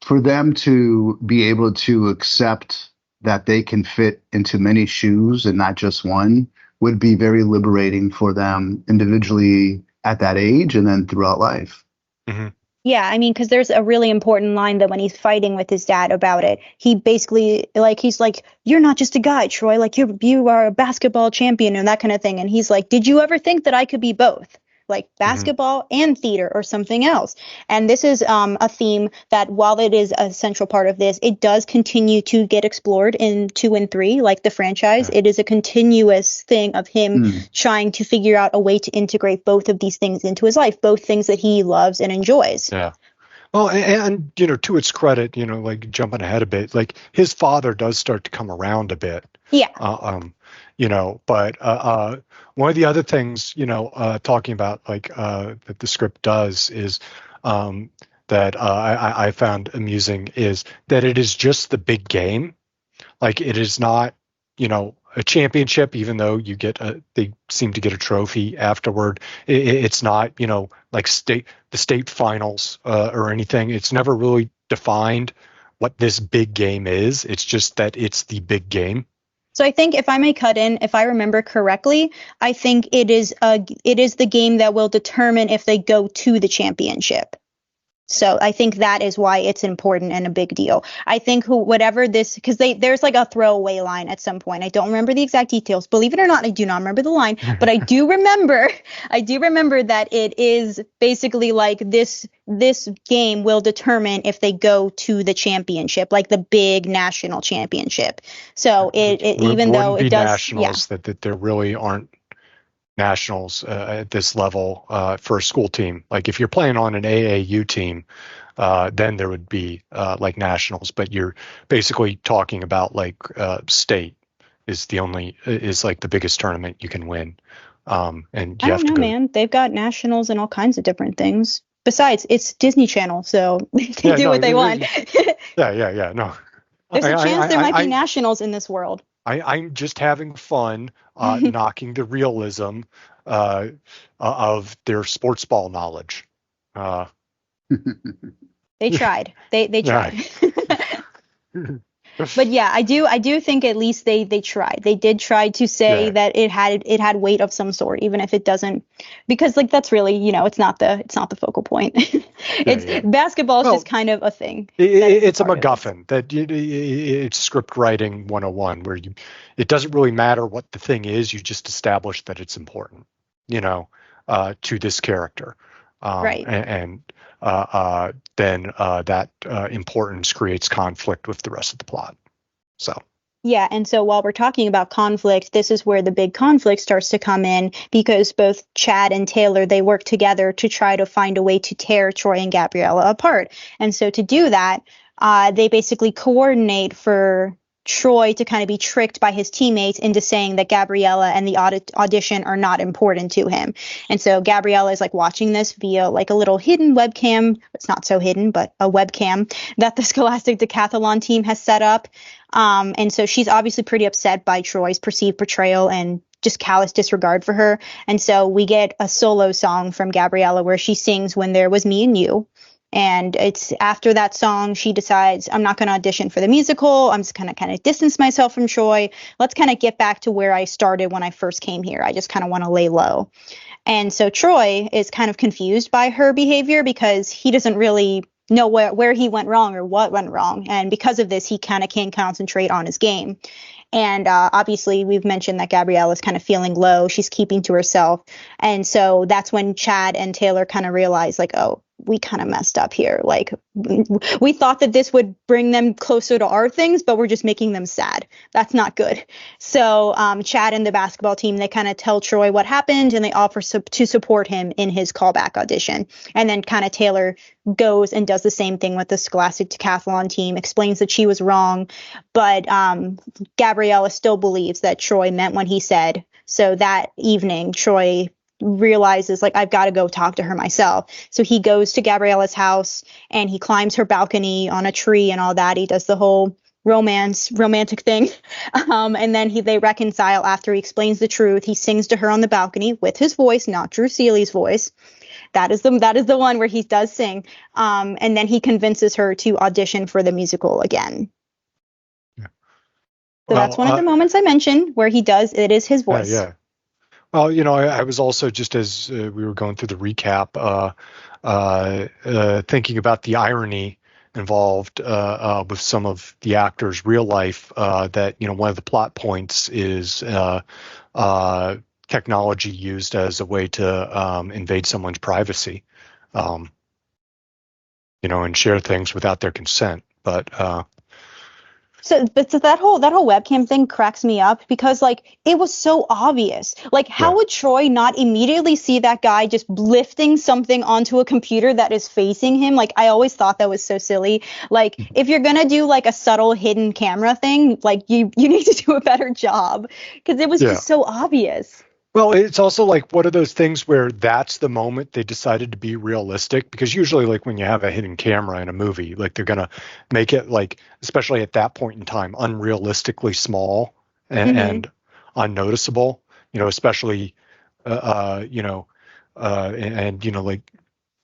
for them to be able to accept that they can fit into many shoes and not just one, would be very liberating for them individually at that age and then throughout life. Mm-hmm. Yeah, I mean, because there's a really important line that when he's fighting with his dad about it, he basically, like, he's like, you're not just a guy, Troy, like you are a basketball champion and that kind of thing. And he's like, did you ever think that I could be both? Like basketball and theater or something else. And this is a theme that, while it is a central part of this, it does continue to get explored in 2 and 3, like the franchise. It is a continuous thing of him trying to figure out a way to integrate both of these things into his life, both things that he loves and enjoys. Yeah. Well, and you know, to its credit, you know, like jumping ahead a bit, like his father does start to come around a bit. Yeah. You know, but one of the other things, you know, talking about like that the script does is that I found amusing is that it is just the big game. Like, it is not, you know, a championship, even though they seem to get a trophy afterward. It's not, you know, like the state finals or anything. It's never really defined what this big game is. It's just that it's the big game. So I think, if I may cut in, if I remember correctly, I think it is the game that will determine if they go to the championship. So I think that is why it's important and a big deal. I think because there's like a throwaway line at some point. I don't remember the exact details. Believe it or not, I do not remember the line, but I do remember that it is basically like this game will determine if they go to the championship, like the big national championship. So even though it does nationals, that there really aren't nationals at this level for a school team. Like, if you're playing on an AAU team, then there would be like nationals, but you're basically talking about like state is like the biggest tournament you can win. And you have to go. Man, they've got nationals and all kinds of different things. Besides, it's Disney Channel, so they can do what they want. Yeah. No, there's a chance there might be nationals in this world. I'm just having fun knocking the realism of their sports ball knowledge. They tried. They tried. But yeah, I do think at least they tried. They did try to say that it had weight of some sort, even if it doesn't, because like that's really, you know, it's not the focal point. Basketball is just kind of a thing. It's a MacGuffin that it's script writing 101, where it doesn't really matter what the thing is, you just establish that it's important, you know, to this character. Right. And then that importance creates conflict with the rest of the plot. So. Yeah, and so while we're talking about conflict, this is where the big conflict starts to come in, because both Chad and Taylor, they work together to try to find a way to tear Troy and Gabriella apart. And so to do that, they basically coordinate for Troy to kind of be tricked by his teammates into saying that Gabriella and the audition are not important to him. And so Gabriella is like watching this via like a little hidden webcam. It's not so hidden, but a webcam that the Scholastic Decathlon team has set up. And so she's obviously pretty upset by Troy's perceived betrayal and just callous disregard for her. And so we get a solo song from Gabriella where she sings When There Was Me and You. And it's after that song, she decides, I'm not going to audition for the musical. I'm just going to kind of distance myself from Troy. Let's kind of get back to where I started when I first came here. I just kind of want to lay low. And so Troy is kind of confused by her behavior because he doesn't really know where he went wrong or what went wrong. And because of this, he kind of can't concentrate on his game. And obviously, we've mentioned that Gabrielle is kind of feeling low. She's keeping to herself. And so that's when Chad and Taylor kind of realize, like, oh, we kind of messed up here. Like, we thought that this would bring them closer to our things, but we're just making them sad. That's not good. So Chad and the basketball team, they kind of tell Troy what happened, and they offer to support him in his callback audition. And then kind of Taylor goes and does the same thing with the Scholastic Decathlon team, explains that she was wrong, but Gabriella still believes that Troy meant what he said. So that evening, Troy realizes, like, I've got to go talk to her myself. So he goes to Gabriella's house and he climbs her balcony on a tree and all that. He does the whole romantic thing. And then they reconcile after he explains the truth. He sings to her on the balcony with his voice, not Drew Seeley's voice. That is the one where he does sing. And then he convinces her to audition for the musical again. Yeah. So that's one of the moments I mentioned where he does, it is his voice. Yeah. Well, I was also, just as we were going through the recap, thinking about the irony involved with some of the actors' real life, that, one of the plot points is technology used as a way to invade someone's privacy, and share things without their consent. But So that whole webcam thing cracks me up because, like, it was so obvious. Like, how would Troy not immediately see that guy just lifting something onto a computer that is facing him? Like, I always thought that was so silly. Like, if you're gonna do like a subtle hidden camera thing, like you need to do a better job because it was just so obvious. Well, it's also like one of those things where that's the moment they decided to be realistic, because usually, like, when you have a hidden camera in a movie, like, they're going to make it, like, especially at that point in time, unrealistically small and unnoticeable, especially, like,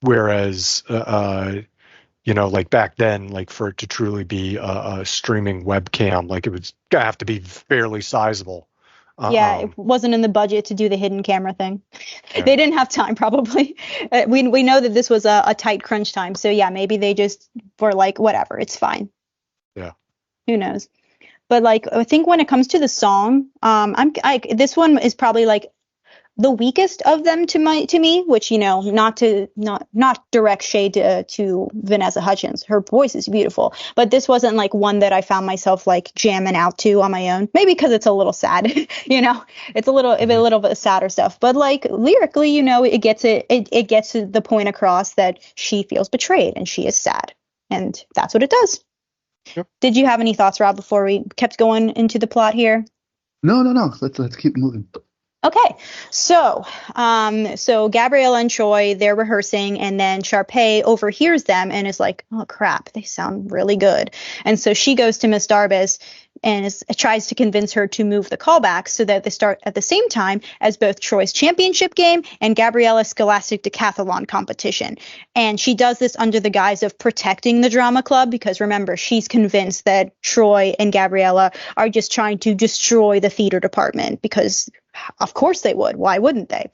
whereas, like back then, like, for it to truly be a streaming webcam, like, it was going to have to be fairly sizable. It wasn't in the budget to do the hidden camera thing. Yeah. They didn't have time, probably. We know that this was a tight crunch time. So, yeah, maybe they just were like, whatever, it's fine. Yeah. Who knows? But, like, I think when it comes to the song, this one is probably, like, the weakest of them to me, which, not direct shade to Vanessa Hudgens. Her voice is beautiful, but this wasn't like one that I found myself like jamming out to on my own. Maybe because it's a little sad, it's a little bit sadder stuff. But like lyrically, it gets the point across that she feels betrayed and she is sad, and that's what it does. Yep. Did you have any thoughts, Rob, before we kept going into the plot here? No. Let's keep moving. Okay, so Gabriella and Troy, they're rehearsing, and then Sharpay overhears them and is like, oh, crap, they sound really good. And so she goes to Miss Darbus and tries to convince her to move the callbacks so that they start at the same time as both Troy's championship game and Gabriella's Scholastic Decathlon competition. And she does this under the guise of protecting the drama club because, remember, she's convinced that Troy and Gabriella are just trying to destroy the theater department because, of course they would. Why wouldn't they?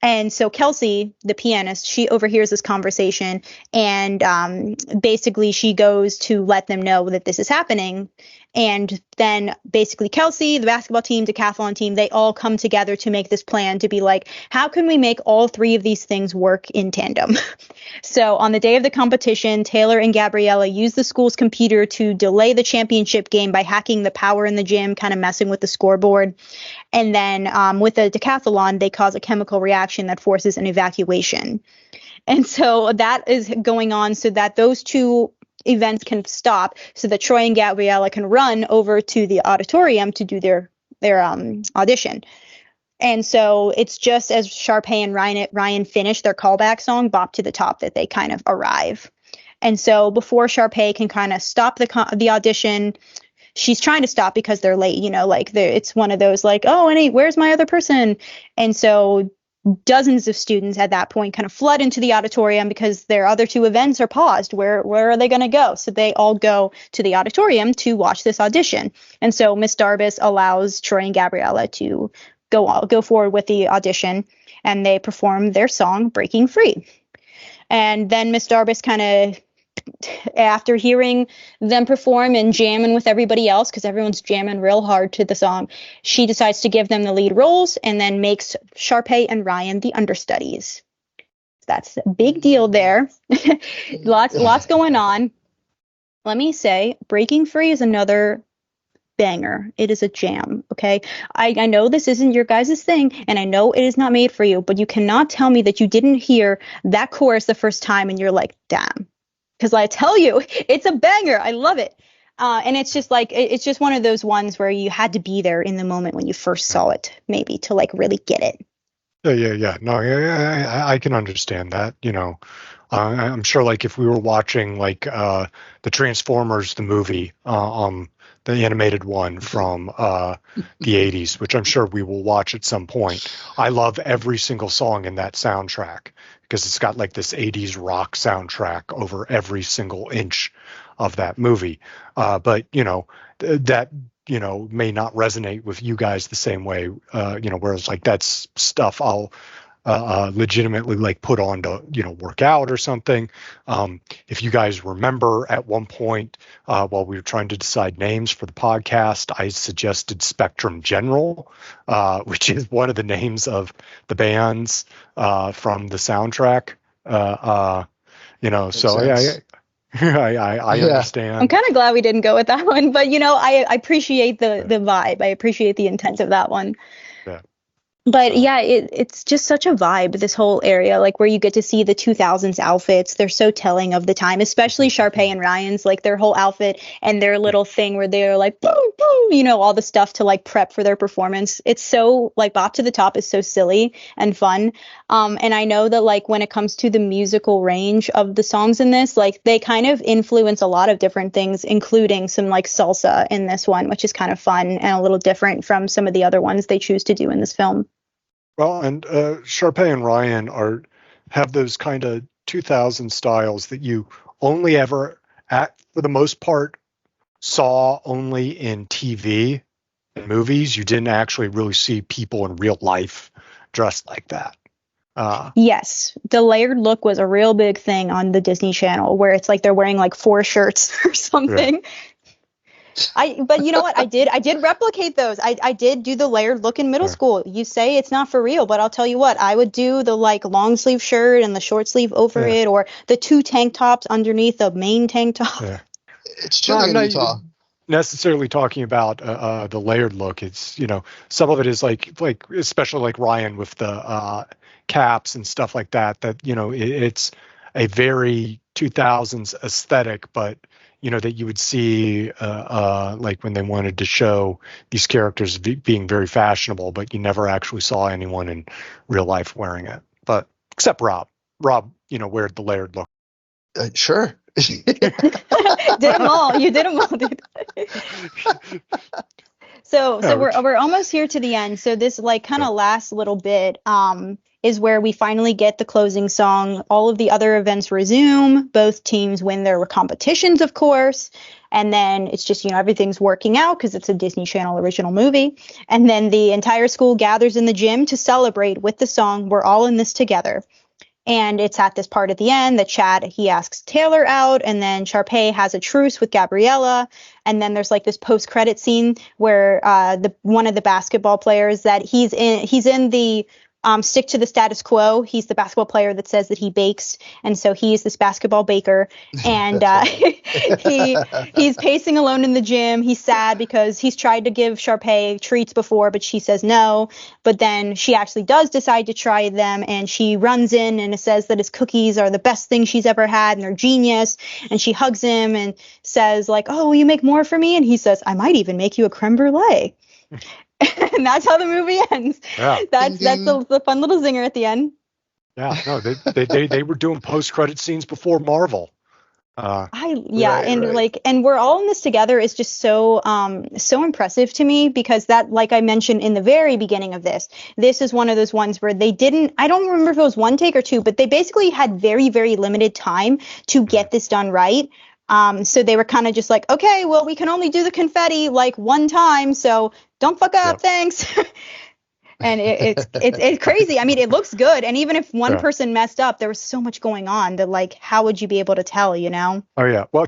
And so Kelsey, the pianist, she overhears this conversation, and basically she goes to let them know that this is happening. And then basically Kelsey, the basketball team, decathlon team, they all come together to make this plan to be like, how can we make all three of these things work in tandem? So on the day of the competition, Taylor and Gabriella use the school's computer to delay the championship game by hacking the power in the gym, kind of messing with the scoreboard. And then with the decathlon, they cause a chemical reaction that forces an evacuation. And so that is going on so that those two events can stop so that Troy and Gabriella can run over to the auditorium to do their audition. And so it's just as Sharpay and Ryan finish their callback song, Bop to the Top, that they kind of arrive. And so before Sharpay can kind of stop the audition, she's trying to stop because they're late, it's one of those like, oh, where's my other person? And so dozens of students at that point kind of flood into the auditorium because their other two events are paused. Where are they going to go? So they all go to the auditorium to watch this audition. And so Miss Darbus allows Troy and Gabriella to go forward with the audition, and they perform their song Breaking Free. And then Miss Darbus kind of, after hearing them perform and jamming with everybody else, because everyone's jamming real hard to the song, she decides to give them the lead roles and then makes Sharpay and Ryan the understudies. That's a big deal there. Lots going on. Let me say, Breaking Free is another banger. It is a jam. Okay. I know this isn't your guys' thing, and I know it is not made for you, but you cannot tell me that you didn't hear that chorus the first time and you're like, damn. Because I tell you, it's a banger. I love it. And it's just like, it's just one of those ones where you had to be there in the moment when you first saw it, maybe, to like really get it. Yeah. No, I can understand that. I'm sure like if we were watching like the Transformers, the movie, the animated one from the 80s, which I'm sure we will watch at some point. I love every single song in that soundtrack because it's got like this 80s rock soundtrack over every single inch of that movie. But, that, may not resonate with you guys the same way, whereas like that's stuff I'll legitimately like put on to, work out or something. If you guys remember at one point while we were trying to decide names for the podcast, I suggested Spectrum General, which is one of the names of the bands from the soundtrack. So I understand. I'm kind of glad we didn't go with that one, but I appreciate the vibe. I appreciate the intent of that one. Yeah. But yeah, it's just such a vibe, this whole area, like where you get to see the 2000s outfits. They're so telling of the time, especially Sharpay and Ryan's, like their whole outfit and their little thing where they're like, boom, boom, all the stuff to like prep for their performance. It's so like Bop to the Top is so silly and fun. And I know that like when it comes to the musical range of the songs in this, like they kind of influence a lot of different things, including some like salsa in this one, which is kind of fun and a little different from some of the other ones they choose to do in this film. Well, and Sharpay and Ryan have those kind of 2000 styles that you only ever, for the most part, saw only in TV and movies. You didn't actually really see people in real life dressed like that. Yes, the layered look was a real big thing on the Disney Channel, where it's like they're wearing like 4 shirts or something. Yeah. But you know what? I did replicate those. I did do the layered look in middle school. You say it's not for real, but I'll tell you what, I would do the like long sleeve shirt and the short sleeve over it, or the 2 tank tops underneath the main tank top. Yeah. It's chilly in Utah. Necessarily talking about the layered look. It's, some of it is like especially like Ryan with the caps and stuff like that, it's a very 2000s aesthetic, but that you would see like when they wanted to show these characters being very fashionable, but you never actually saw anyone in real life wearing it. But except Rob, wear the layered look. Sure. Did them all. You did them all, dude. So we're almost here to the end. So this like kind of last little bit is where we finally get the closing song. All of the other events resume. Both teams win their competitions, of course. And then it's just, everything's working out because it's a Disney Channel original movie. And then the entire school gathers in the gym to celebrate with the song We're All in This Together. And it's at this part at the end that Chad, he asks Taylor out, and then Sharpay has a truce with Gabriella. And then there's like this post-credit scene where one of the basketball players that he's in the stick to the status quo. He's the basketball player that says that he bakes, and so he's this basketball baker. And he's pacing alone in the gym. He's sad because he's tried to give Sharpay treats before, but she says no. But then she actually does decide to try them, and she runs in and says that his cookies are the best thing she's ever had, and they're genius. And she hugs him and says, like, "Oh, will you make more for me?" And he says, "I might even make you a creme brulee." And that's how the movie ends. Yeah. That's the fun little zinger at the end. Yeah, no, they were doing post-credit scenes before Marvel. And we're all in this together is just so impressive to me, because that, like I mentioned in the very beginning of this is one of those ones where I don't remember if it was one take or two, but they basically had very, very limited time to get this done right. So they were kind of just like, okay, well, we can only do the confetti like one time, so don't fuck up. Yep. Thanks. And it's crazy. I mean, it looks good. And even if one person messed up, there was so much going on that, like, how would you be able to tell, you know? Oh, yeah. Well,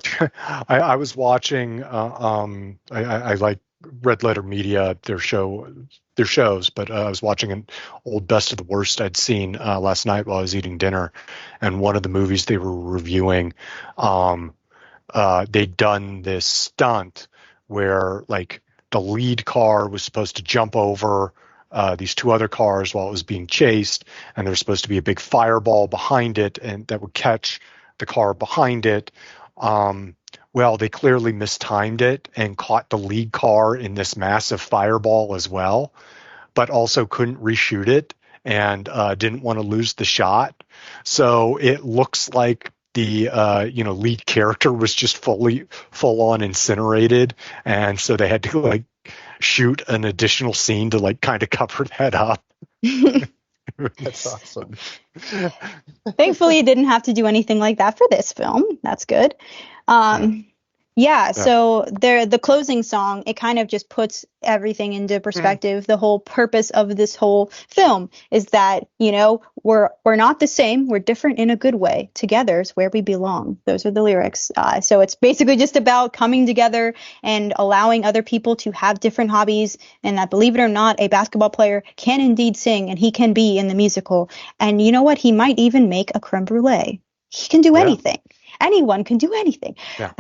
I was watching, I like Red Letter Media, their shows, but I was watching an old Best of the Worst I'd seen last night while I was eating dinner. And one of the movies they were reviewing, they'd done this stunt where, like, the lead car was supposed to jump over these two other cars while it was being chased, and there's supposed to be a big fireball behind it, and that would catch the car behind it. Well, they clearly mistimed it and caught the lead car in this massive fireball as well, but also couldn't reshoot it and didn't want to lose the shot. So it looks like the lead character was just full on incinerated, and so they had to like shoot an additional scene to like kind of cover that up. That's awesome. Thankfully, you didn't have to do anything like that for this film. That's good. So the closing song, it kind of just puts everything into perspective. The whole purpose of this whole film is that, you know, we're not the same. We're different in a good way. Together is where we belong. Those are the lyrics. So it's basically just about coming together and allowing other people to have different hobbies, and that, believe it or not, a basketball player can indeed sing, and he can be in the musical. And you know what? He might even make a creme brulee. He can do anything. Anyone can do anything. Yeah.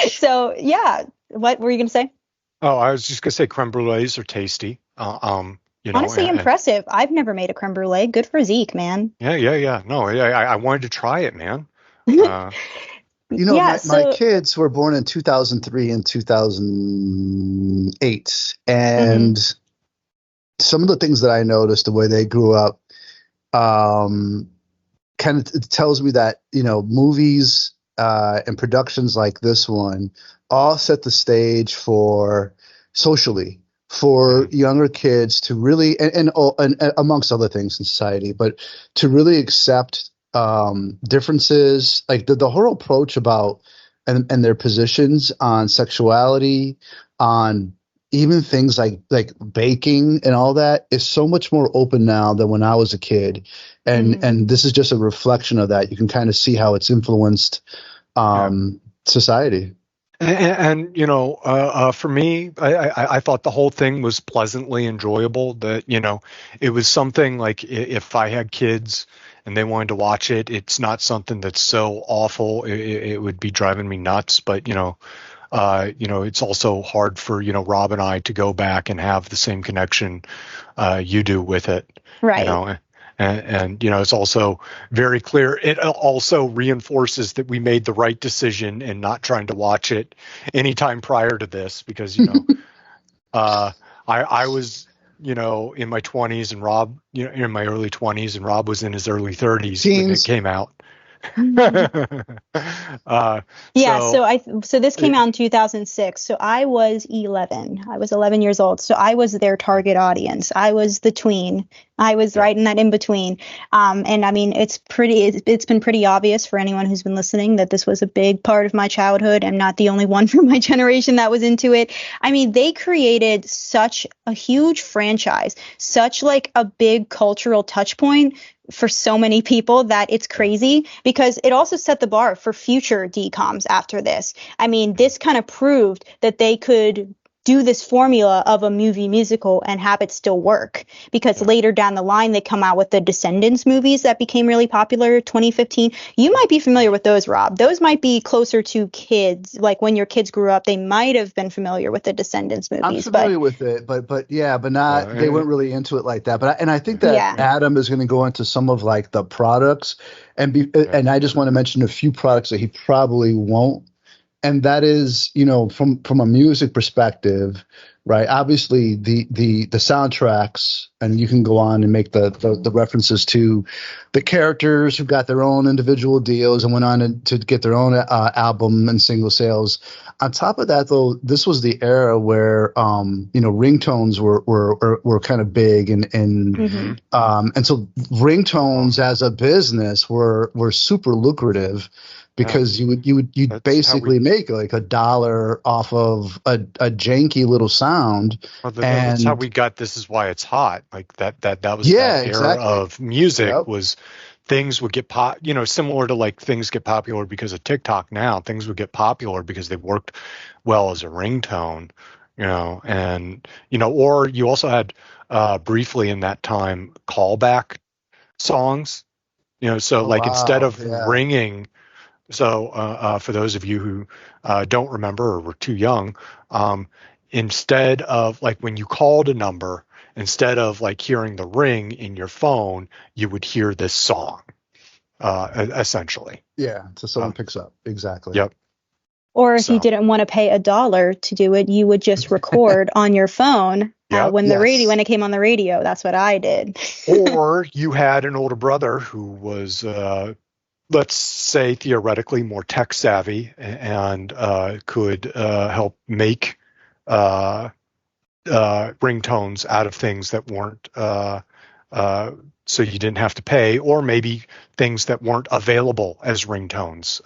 So, yeah. What were you going to say? Oh, I was just going to say creme brulees are tasty. Honestly, impressive. I've never made a creme brulee. Good for Zeke, man. Yeah. No, I wanted to try it, man. My kids were born in 2003 and 2008. And some of the things that I noticed, the way they grew up, kind of tells me that, you know, movies and productions like this one all set the stage for socially for younger kids to really, and amongst other things in society, but to really accept differences, like the whole approach about and their positions on sexuality, on even things like baking and all that is so much more open now than when I was a kid. And this is just a reflection of that. You can kind of see how it's influenced society. And you know, for me, I thought the whole thing was pleasantly enjoyable. That, you know, it was something like, if I had kids and they wanted to watch it, it's not something that's so awful it would be driving me nuts. But you know, it's also hard for, you know, Rob and I to go back and have the same connection you do with it. Right. You know, and you know, it's also very clear. It also reinforces that we made the right decision in not trying to watch it anytime prior to this, because, you know, I was, you know, in my 20s and Rob, you know, in my early 20s, and Rob was in his early 30s when it came out. So this came out in 2006. So I was 11. I was 11 years old. So I was their target audience. I was the tween. I was right in that in between. And I mean, it's been pretty obvious for anyone who's been listening that this was a big part of my childhood. I'm not the only one from my generation that was into it. I mean, they created such a huge franchise, such like a big cultural touch point for so many people that it's crazy, because it also set the bar for future DCOMs after this. I mean, this kind of proved that they could do this formula of a movie musical and have it still work. Because later down the line, they come out with the Descendants movies that became really popular 2015. You might be familiar with those, Rob. Those might be closer to kids. Like when your kids grew up, they might have been familiar with the Descendants movies. I'm familiar with it, but not, they weren't really into it like that. But I think that Adam is going to go into some of like the products and I just want to mention a few products that he probably won't. And that is, from a music perspective, right? Obviously, the soundtracks, and you can go on and make the references to the characters who got their own individual deals and went on to get their own album and single sales. On top of that, though, this was the era where ringtones were kind of big, and so ringtones as a business were super lucrative. Because you'd basically make like $1 off of a janky little sound. Well, that's how we got This Is Why It's Hot. Like that was that era of music was things would get similar to like things get popular because of TikTok now. Things would get popular because they worked well as a ringtone, or you also had briefly in that time callback songs, instead of ringing. So for those of you who don't remember or were too young, instead of like when you called a number, instead of like hearing the ring in your phone, you would hear this song, essentially. Yeah, so someone picks up. Exactly. Yep. Or if you didn't want to pay $1 to do it, you would just record on your phone when it came on the radio. That's what I did. Or you had an older brother who was let's say theoretically more tech savvy and could help make ringtones out of things that weren't so you didn't have to pay, or maybe things that weren't available as ringtones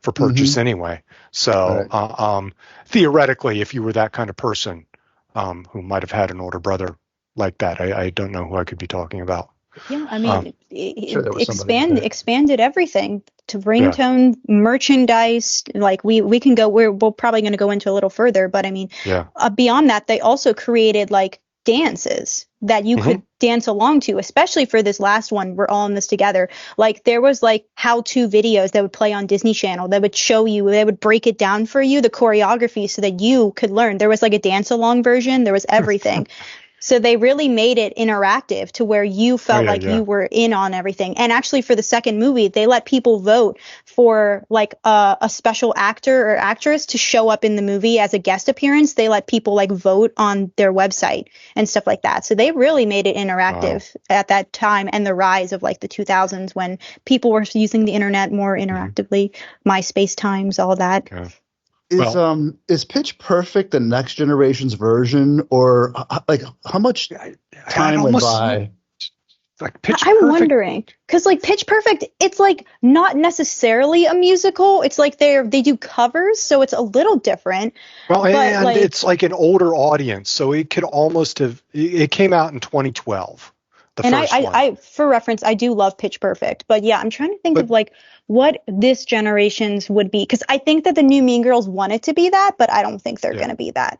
for purchase anyway. So theoretically, if you were that kind of person who might have had an older brother like that, I don't know who I could be talking about. Yeah, I mean, it expanded everything to ringtone merchandise. Like we can go, we're probably going to go into a little further, but I mean, beyond that, they also created like dances that you could dance along to, especially for this last one. We're all in this together. Like there was like how-to videos that would play on Disney Channel that would show you, they would break it down for you, the choreography, so that you could learn. There was like a dance along version. There was everything. So they really made it interactive to where you felt you were in on everything. And actually for the second movie, they let people vote for like a special actor or actress to show up in the movie as a guest appearance. They let people like vote on their website and stuff like that. So they really made it interactive at that time, and the rise of like the 2000s when people were using the internet more interactively, MySpace times, all that. Okay. Is Pitch Perfect the next generation's version, or like how much time went by? Like Pitch I'm Perfect. wondering because like Pitch Perfect, it's like not necessarily a musical. It's like they do covers, so it's a little different. Well, and like, it's like an older audience, so it could almost have. It came out in 2012. I for reference, I do love Pitch Perfect, but yeah, I'm trying to think of like what this generation's would be, because I think that the new Mean Girls wanted to be that, but I don't think they're going to be that.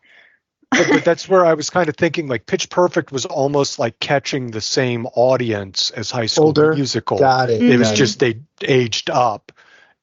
but that's where I was kind of thinking, like Pitch Perfect was almost like catching the same audience as High School Musical. Got it. It was just they aged up,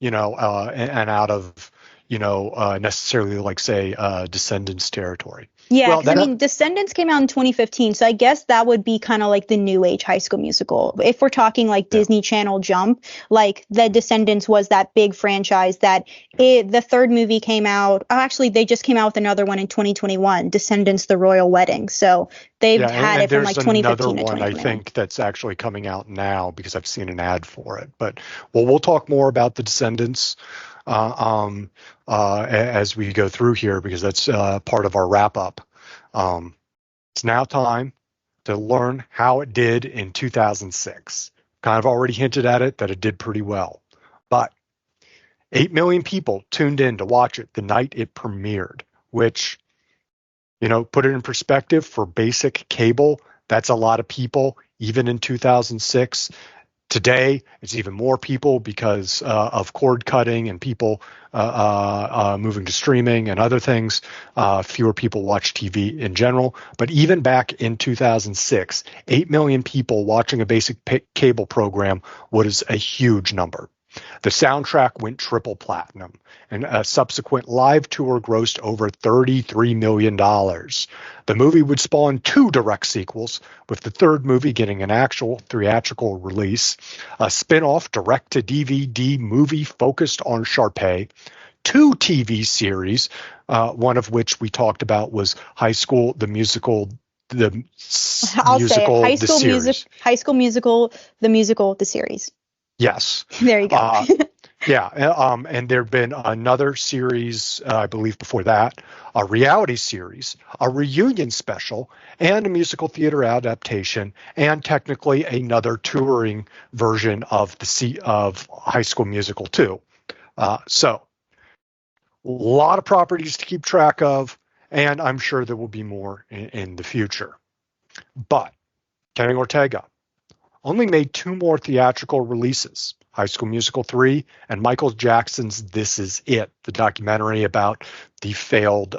and out of necessarily like say Descendants territory. Yeah, because I mean, Descendants came out in 2015, so I guess that would be kind of like the new age High School Musical. If we're talking like Disney Channel jump, like the Descendants was that big franchise that the third movie came out. Oh, actually, they just came out with another one in 2021, Descendants: The Royal Wedding. So they've had it from like 2015 to 2021. I think that's actually coming out now because I've seen an ad for it. But we'll talk more about the Descendants as we go through here, because that's part of our wrap up. It's now time to learn how it did in 2006. Kind of already hinted at it that it did pretty well, but 8 million people tuned in to watch it the night it premiered, which, put it in perspective for basic cable, that's a lot of people, even in 2006. Today, it's even more people because of cord cutting and people moving to streaming and other things. Fewer people watch TV in general. But even back in 2006, 8 million people watching a basic cable program was a huge number. The soundtrack went triple platinum, and a subsequent live tour grossed over $33 million. The movie would spawn 2 direct sequels, with the third movie getting an actual theatrical release, a spin-off direct-to-DVD movie focused on Sharpay, 2 TV series, one of which we talked about was High School, the Musical, the I'll musical, say it. the series. High School Musical, the series. Yes. There you go. Yeah. And there have been another series, I believe before that, a reality series, a reunion special, and a musical theater adaptation, and technically another touring version of of High School Musical 2. So a lot of properties to keep track of, and I'm sure there will be more in the future. But Kenny Ortega only made 2 more theatrical releases, High School Musical 3 and Michael Jackson's This Is It, the documentary about the failed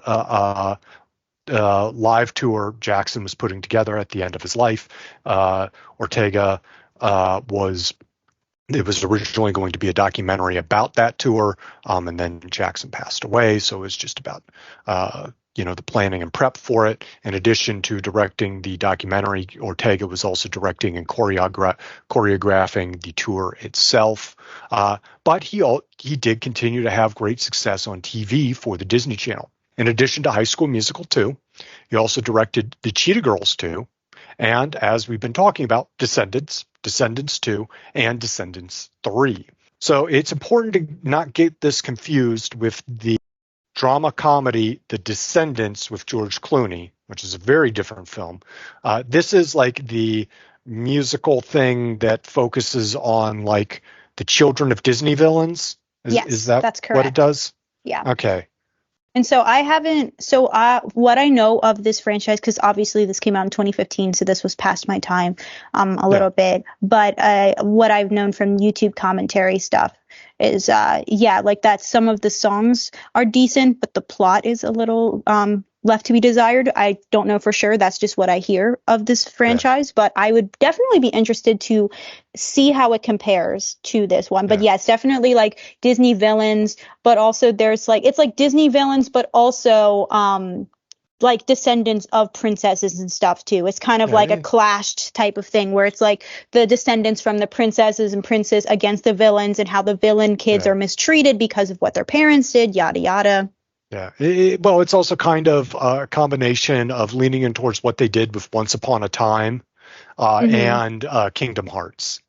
live tour Jackson was putting together at the end of his life. Ortega it was originally going to be a documentary about that tour, and then Jackson passed away, so it was just about the planning and prep for it. In addition to directing the documentary, Ortega was also directing and choreographing the tour itself. But he did continue to have great success on TV for the Disney Channel. In addition to High School Musical 2, he also directed the Cheetah Girls 2, and as we've been talking about, Descendants 2, and Descendants 3. So it's important to not get this confused with the drama comedy The Descendants with George Clooney, which is a very different film. This is like the musical thing that focuses on like the children of Disney villains. Is that's correct. What it does? Yeah. Okay. And so what I know of this franchise, because obviously this came out in 2015, so this was past my time a little bit. But what I've known from YouTube commentary stuff is, like that some of the songs are decent, but the plot is a little left to be desired. I don't know for sure. That's just what I hear of this franchise, but I would definitely be interested to see how it compares to this one. But it's definitely like Disney villains, but also there's like, it's like Disney villains, but also like descendants of princesses and stuff too. It's kind of like a clashed type of thing where it's like the descendants from the princesses and princes against the villains, and how the villain kids are mistreated because of what their parents did, yada yada. Yeah. Well, it's also kind of a combination of leaning in towards what they did with Once Upon a Time and Kingdom Hearts.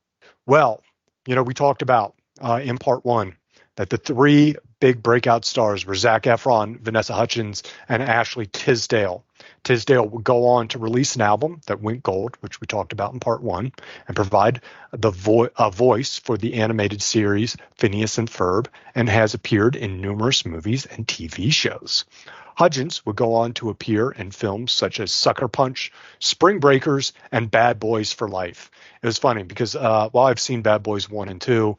Well, we talked about in part 1 that the 3 big breakout stars were Zac Efron, Vanessa Hudgens, and Ashley Tisdale. Tisdale would go on to release an album that went gold, which we talked about in part 1, and provide a voice for the animated series Phineas and Ferb, and has appeared in numerous movies and TV shows. Hudgens would go on to appear in films such as Sucker Punch, Spring Breakers, and Bad Boys for Life. It was funny because while I've seen Bad Boys 1 and 2,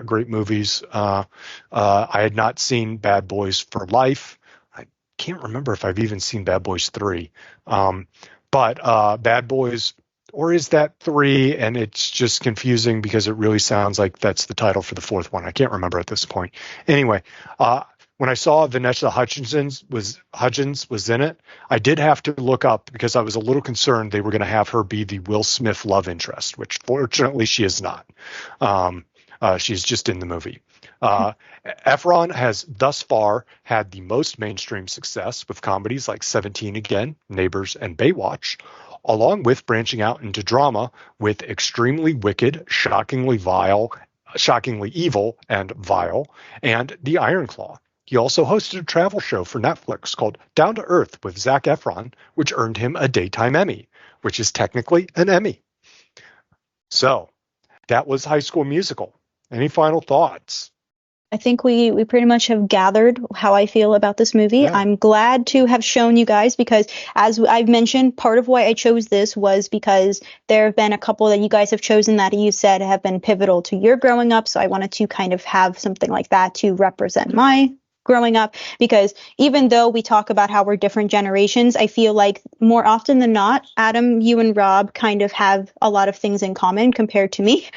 great movies, I had not seen Bad Boys for Life. I can't remember if I've even seen Bad Boys 3. But Bad Boys, or is that 3? And it's just confusing because it really sounds like that's the title for the 4th one. I can't remember at this point. Anyway, when I saw Vanessa Hudgens was in it, I did have to look up because I was a little concerned they were going to have her be the Will Smith love interest, which fortunately she is not. She's just in the movie. Efron has thus far had the most mainstream success with comedies like 17 Again, Neighbors, and Baywatch, along with branching out into drama with Extremely Wicked, Shockingly Evil, and Vile, and The Iron Claw. He also hosted a travel show for Netflix called Down to Earth with Zac Efron, which earned him a Daytime Emmy, which is technically an Emmy. So that was High School Musical. Any final thoughts? I think we pretty much have gathered how I feel about this movie. Yeah. I'm glad to have shown you guys because, as I've mentioned, part of why I chose this was because there have been a couple that you guys have chosen that you said have been pivotal to your growing up. So I wanted to kind of have something like that to represent my growing up, because even though we talk about how we're different generations, I feel like more often than not, Adam, you and Rob kind of have a lot of things in common compared to me.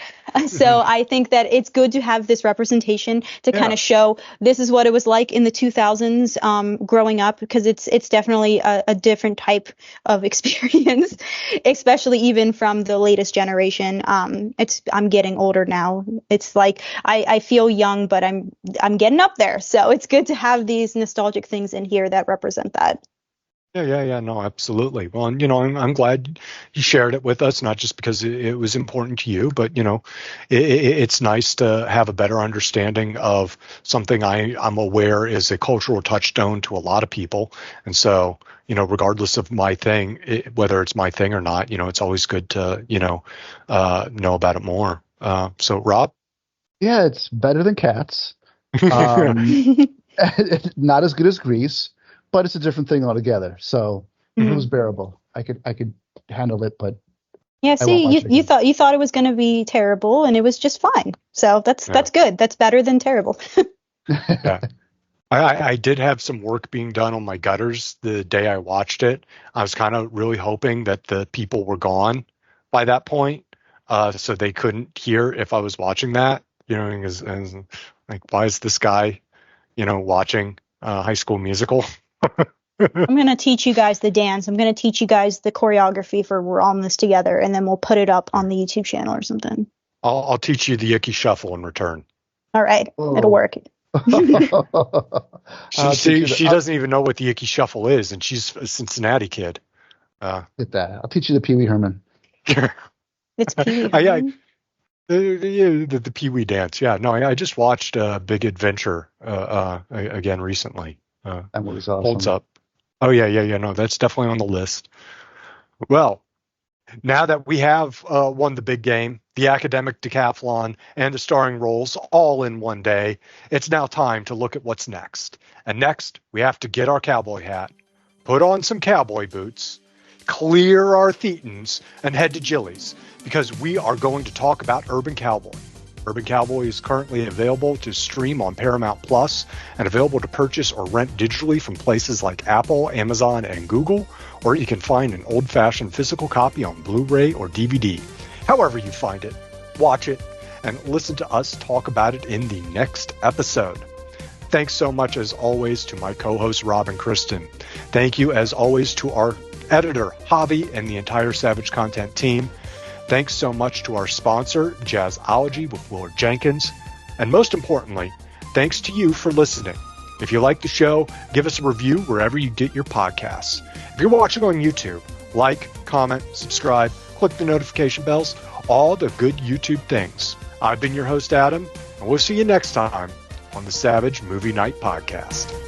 So I think that it's good to have this representation to kind of show this is what it was like in the 2000s growing up, because it's definitely a different type of experience, especially even from the latest generation. I'm getting older now. It's like I feel young, but I'm getting up there. So it's good to have these nostalgic things in here that represent that. Yeah, no, absolutely. Well, and, I'm glad you shared it with us, not just because it was important to you, but, it's nice to have a better understanding of something I'm aware is a cultural touchstone to a lot of people. And so, regardless of my thing, whether it's my thing or not, it's always good to, know about it more. So, Rob? Yeah, it's better than Cats. Not as good as Grease, but it's a different thing altogether. So it was bearable. I could handle it, but yeah. See, you thought it was going to be terrible, and it was just fine. So that's good. That's better than terrible. Yeah. I did have some work being done on my gutters the day I watched it. I was kind of really hoping that the people were gone by that point, so they couldn't hear if I was watching that. And like, why is this guy, watching High School Musical? I'm going to teach you guys the dance. I'm going to teach you guys the choreography for We're All in This Together, and then we'll put it up on the YouTube channel or something. I'll teach you the Icky Shuffle in return. All right. It'll work. She doesn't even know what the Icky Shuffle is, and she's a Cincinnati kid. Get that. I'll teach you the Pee Wee Herman. It's Pee Wee Herman. The Pee Wee dance. Yeah, no, I just watched Big Adventure again recently. That movie's awesome. Holds up. Oh, yeah. No, that's definitely on the list. Well, now that we have won the big game, the academic decathlon, and the starring roles all in one day, it's now time to look at what's next. And next, we have to get our cowboy hat, put on some cowboy boots, clear our thetans, and head to Jilly's, because we are going to talk about Urban Cowboy. Urban Cowboy is currently available to stream on Paramount Plus and available to purchase or rent digitally from places like Apple, Amazon, and Google, or you can find an old-fashioned physical copy on Blu-ray or DVD. However you find it, watch it, and listen to us talk about it in the next episode. Thanks so much, as always, to my co-hosts Rob and Kristen. Thank you, as always, to our editor, Javi, and the entire Savage Content team. Thanks so much to our sponsor, Jazzology with Willard Jenkins. And most importantly, thanks to you for listening. If you like the show, give us a review wherever you get your podcasts. If you're watching on YouTube, like, comment, subscribe, click the notification bells, all the good YouTube things. I've been your host, Adam, and we'll see you next time on the Savage Movie Night Podcast.